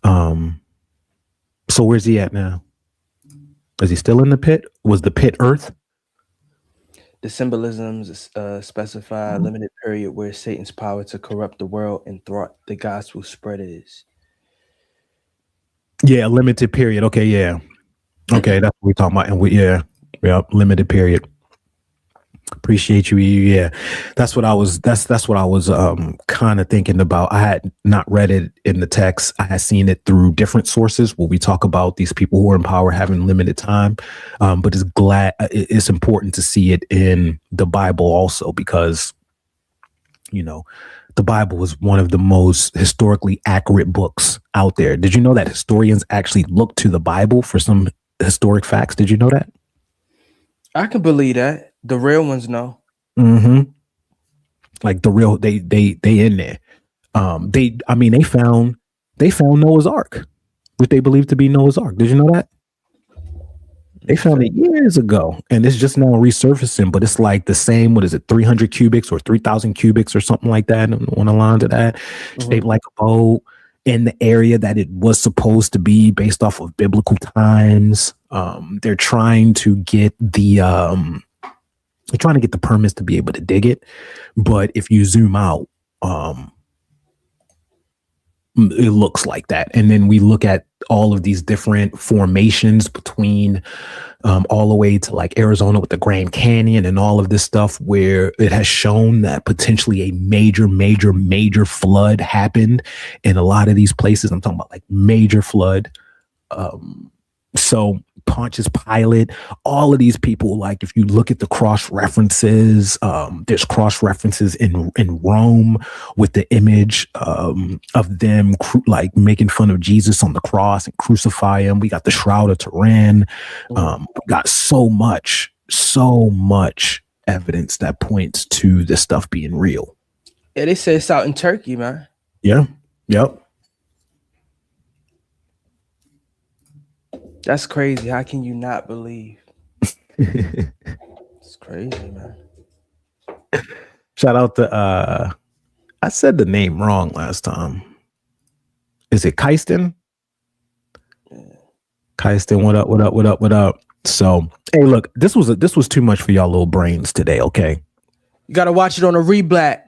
So where's he at now? Is he still in the pit? Was the pit earth? The symbolisms specify a limited period where Satan's power to corrupt the world and thwart the gospel spread is. Yeah, limited period. Okay, yeah. Okay, that's what we're talking about. And limited period. Appreciate you. Yeah, that's what I was kind of thinking about. I had not read it in the text. I had seen it through different sources where we talk about these people who are in power having limited time. But it's important to see it in the Bible also, because the Bible is one of the most historically accurate books out there. Did you know that historians actually look to the Bible for some historic facts? Did you know that? I can believe that. The real ones know. Mm-hmm. Like the real, they in there. They found Noah's Ark, which they believe to be Noah's Ark. Did you know that? They found it years ago, and it's just now resurfacing. But it's like the same. What is it? 300 cubics or 3,000 cubics or something like that on the line to that. Mm-hmm. Shaped like a boat in the area that it was supposed to be based off of biblical times. They're trying to get the permits to be able to dig it. But if you zoom out, it looks like that. And then we look at all of these different formations between all the way to like Arizona with the Grand Canyon and all of this stuff, where it has shown that potentially a major flood happened in a lot of these places. I'm talking about like major flood. So Pontius Pilate, all of these people, like if you look at the cross references, there's cross references in Rome with the image of them like making fun of Jesus on the cross and crucify him. We got the Shroud of Turin. We got so much evidence that points to this stuff being real. Yeah, they say it's out in Turkey, man. Yeah. Yep. That's crazy. How can you not believe? It's crazy, man. Shout out to I said the name wrong last time. Is it Keiston? Yeah. Keiston, what up, what up, what up, what up? So, hey, look, this was too much for y'all little brains today, okay? You gotta watch it on a reblack.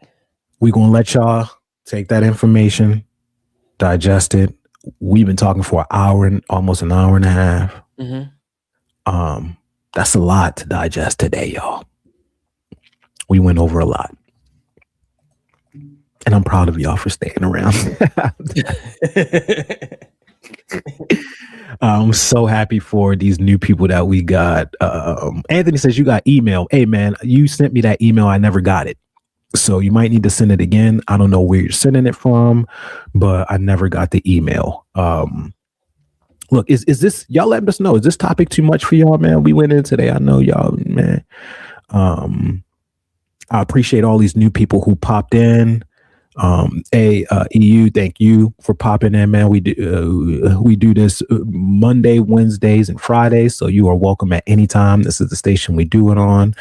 We're gonna let y'all take that information, digest it. We've been talking for an hour and almost an hour and a half. That's a lot to digest today, y'all. We went over a lot. And I'm proud of y'all for staying around. I'm so happy for these new people that we got. Anthony says you got email. Hey, man, you sent me that email. I never got it. So you might need to send it again. I don't know where you're sending it from, but I never got the email. Look, is this, y'all let us know, is this topic too much for y'all, man? We went in today. I know y'all, man. I appreciate all these new people who popped in. EU, thank you for popping in, man. We do this Monday, Wednesdays, and Fridays, so you are welcome at any time. This is the station we do it on.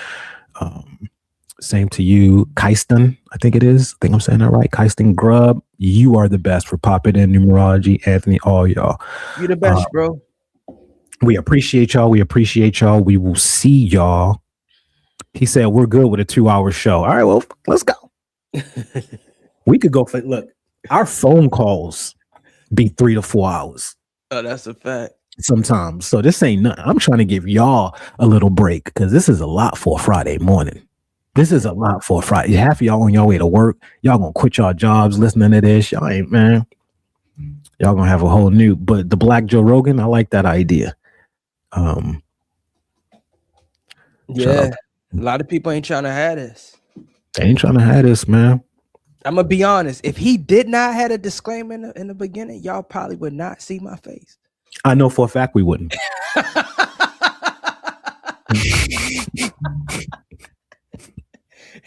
Same to you, Keiston. I think it is. I think I'm saying that right. Keiston Grubb, you are the best for popping in. Numerology, Anthony, all y'all. You the best, bro. We appreciate y'all. We will see y'all. He said we're good with a 2-hour show. All right, well, let's go. We could go for, look, our phone calls be 3 to 4 hours. Oh, that's a fact. Sometimes. So this ain't nothing. I'm trying to give y'all a little break because this is a lot for a Friday morning. This is a lot for a Friday. Half of y'all on your way to work. Y'all gonna quit y'all jobs listening to this. Y'all ain't, man. Y'all gonna have a whole new, but the Black Joe Rogan, I like that idea. Yeah. A lot of people ain't trying to have this. They ain't trying to have this, man. I'm gonna be honest. If he did not have a disclaimer in the beginning, y'all probably would not see my face. I know for a fact we wouldn't.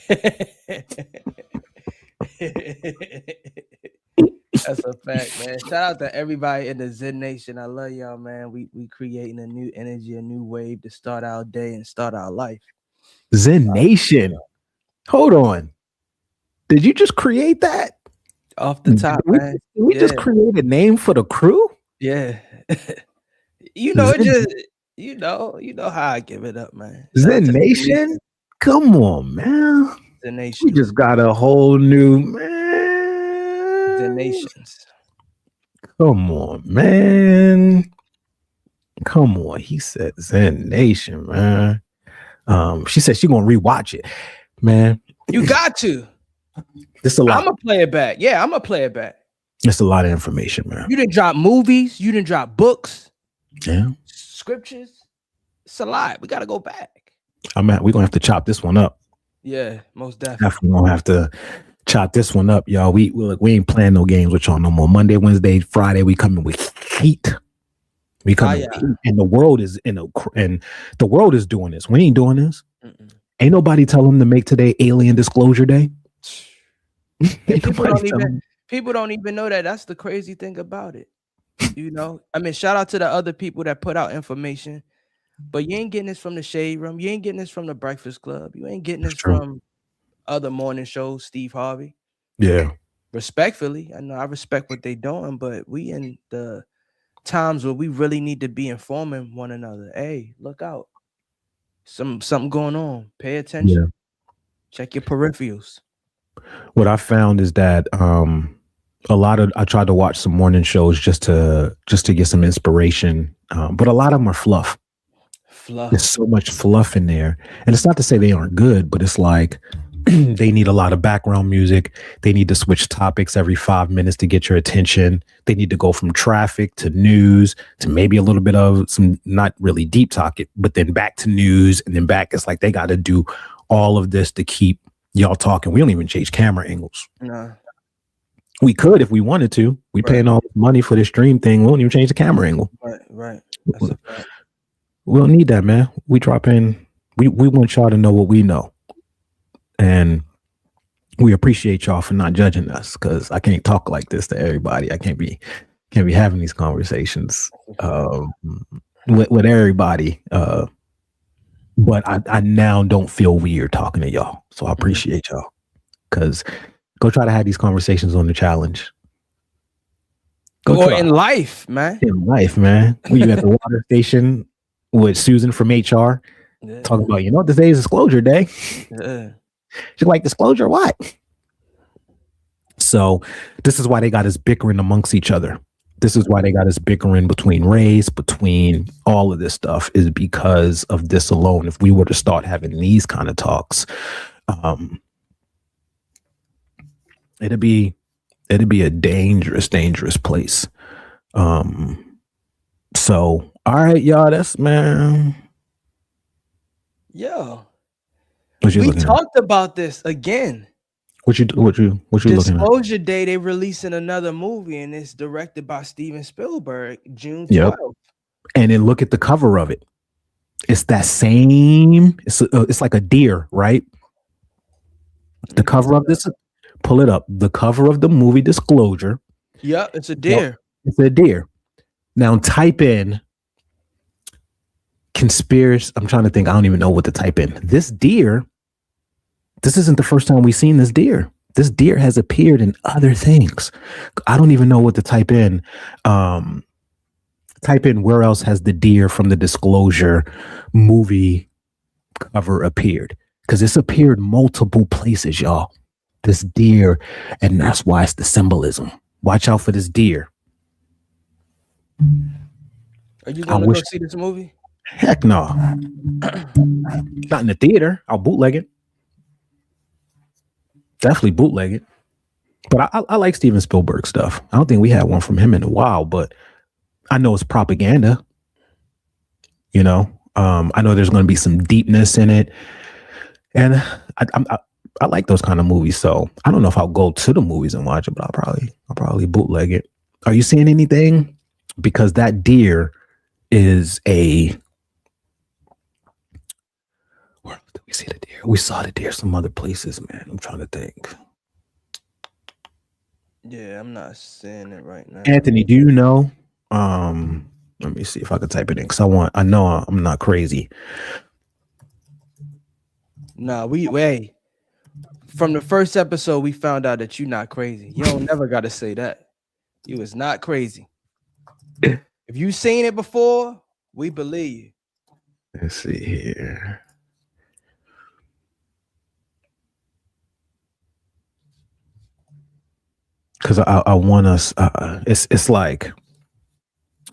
That's a fact, man. Shout out to everybody in the Zen Nation. I love y'all, man. We creating a new energy, a new wave to start our day and start our life. Zen Nation. Hold on. Did you just create that? Off the top, man. We just create a name for the crew? Yeah. You know, it just you know how I give it up, man. Zen Nation? Come on, man. Zen Nation. We just got a whole new, man. Zen Nations. Come on, man. Come on. He said Zen Nation, man. She said she gonna rewatch it, man. You got to. This a lot. I'm gonna play it back. Yeah, I'm gonna play it back. It's a lot of information, man. You didn't drop movies. You didn't drop books. Yeah. Scriptures. It's a lot. We gotta go back. We're gonna have to chop this one up. Yeah, most definitely. Definitely gonna have to chop this one up, y'all. We ain't playing no games with y'all no more. Monday, Wednesday, Friday, we coming with heat. We coming with heat. And the world is the world is doing this. We ain't doing this. Ain't nobody tell them to make today Alien Disclosure Day. People don't even know that. That's the crazy thing about it. You know, I mean, shout out to the other people that put out information, but you ain't getting this from the Shade Room. You ain't getting this from the Breakfast Club. You ain't getting this from other morning shows, Steve Harvey. Yeah. Respectfully, I know I respect what they doing, but we in the times where we really need to be informing one another. Hey, look out. Something going on. Pay attention. Yeah. Check your peripherals. What I found is that I tried to watch some morning shows just to get some inspiration, but a lot of them are fluff. There's so much fluff in there, and it's not to say they aren't good, but it's like they need a lot of background music. They need to switch topics every 5 minutes to get your attention. They need to go from traffic to news to maybe a little bit of some not really deep talk, but then back to news and then back. It's like they got to do all of this to keep y'all talking. We don't even change camera angles. No. We could if we wanted to. We paying all this money for this stream thing. We won't even change the camera angle. Right. That's a fact. We don't need that, man. We drop in. We want y'all to know what we know. And we appreciate y'all for not judging us, because I can't talk like this to everybody. I can't be having these conversations. with everybody. But I now don't feel weird talking to y'all. So I appreciate y'all. Because go try to have these conversations on the challenge. Or in life, man. In life, man. When you at the water station with Susan from HR talking about, today is disclosure day. Yeah. She's like, disclosure what? So this is why they got us bickering amongst each other. This is why they got us bickering between race, between all of this stuff, is because of this alone. If we were to start having these kind of talks, it'd be a dangerous place. So all right, y'all, that's man. Yeah. We talked about this again. What you looking at? Disclosure Day, they releasing another movie, and it's directed by Steven Spielberg, June 12th. Yep. And then look at the cover of it. It's that same. It's like a deer, right? The cover of this. Pull it up. The cover of the movie Disclosure. Yeah, it's a deer. Yep, it's a deer. Now type in conspiracy. I'm trying to think. I don't even know what to type in. This deer. This isn't the first time we've seen this deer. This deer has appeared in other things. I don't even know what to type in. Type in where else has the deer from the Disclosure movie cover appeared? Because it's appeared multiple places, y'all. This deer, and that's why it's the symbolism. Watch out for this deer. Are you going to go see this movie? Heck no. Not in the theater. I'll bootleg it. Definitely bootleg it. But I like Steven Spielberg stuff. I don't think we had one from him in a while, but I know it's propaganda. I know there's going to be some deepness in it. And I like those kind of movies. So I don't know if I'll go to the movies and watch it, but I'll probably bootleg it. Are you seeing anything? Because that deer is a... Where did we see the deer? We saw the deer some other places, man. I'm trying to think. Yeah, I'm not seeing it right now. Anthony, do you know? Let me see if I can type it in, because I know I'm not crazy. Nah, from the first episode, we found out that you're not crazy. You don't never got to say that. You was not crazy. If you seen it before, we believe you. Let's see here. Because I want us. It's like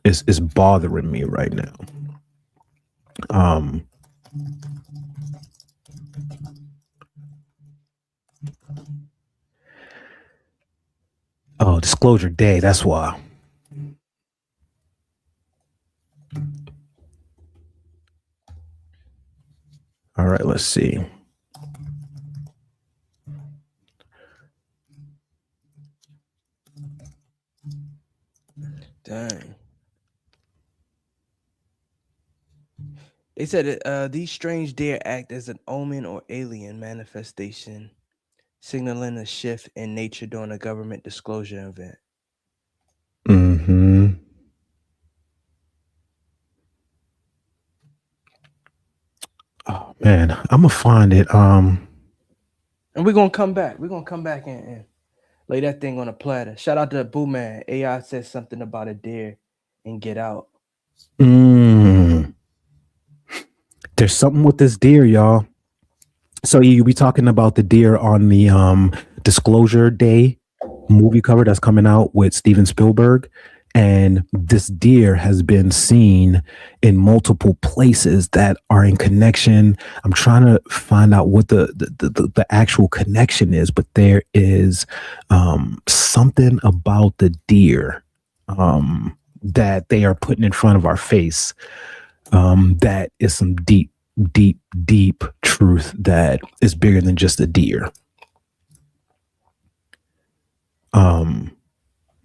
it's bothering me right now. Oh, Disclosure Day. That's why. All right, let's see. Dang. They said these strange deer act as an omen or alien manifestation, signaling a shift in nature during a government disclosure event. Mm-hmm. Oh man, I'm gonna find it. And we're gonna come back. We're gonna come back and lay that thing on a platter. Shout out to Boo Man. AI said something about a deer and Get Out. There's something with this deer, y'all. So you be talking about the deer on the Disclosure Day movie cover that's coming out with Steven Spielberg, and this deer has been seen in multiple places that are in connection. I'm trying to find out what the actual connection is, but there is something about the deer that they are putting in front of our face that is some deep truth that is bigger than just a deer. Let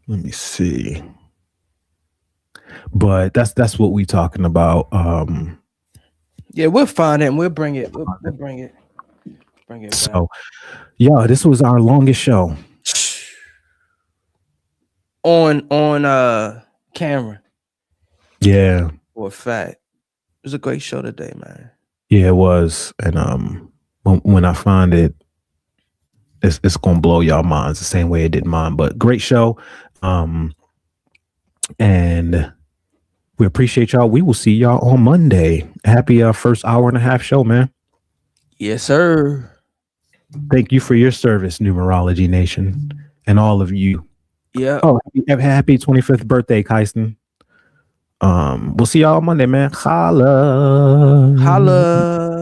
me see. But that's what we talking about. Yeah, we'll find it and we'll bring it. We'll bring it. Bring it back. So, yeah, this was our longest show on camera. Yeah. For a fact. It was a great show today, man. Yeah, it was. And when I find it, it's gonna blow y'all minds the same way it did mine. But great show. And we appreciate y'all. We will see y'all on Monday. Happy first hour and a half show, man. Yes, sir. Thank you for your service, Numerology Nation, and all of you. Yeah. Oh, happy 25th birthday, Kyson. We'll see y'all on Monday, man. Holla. Holla.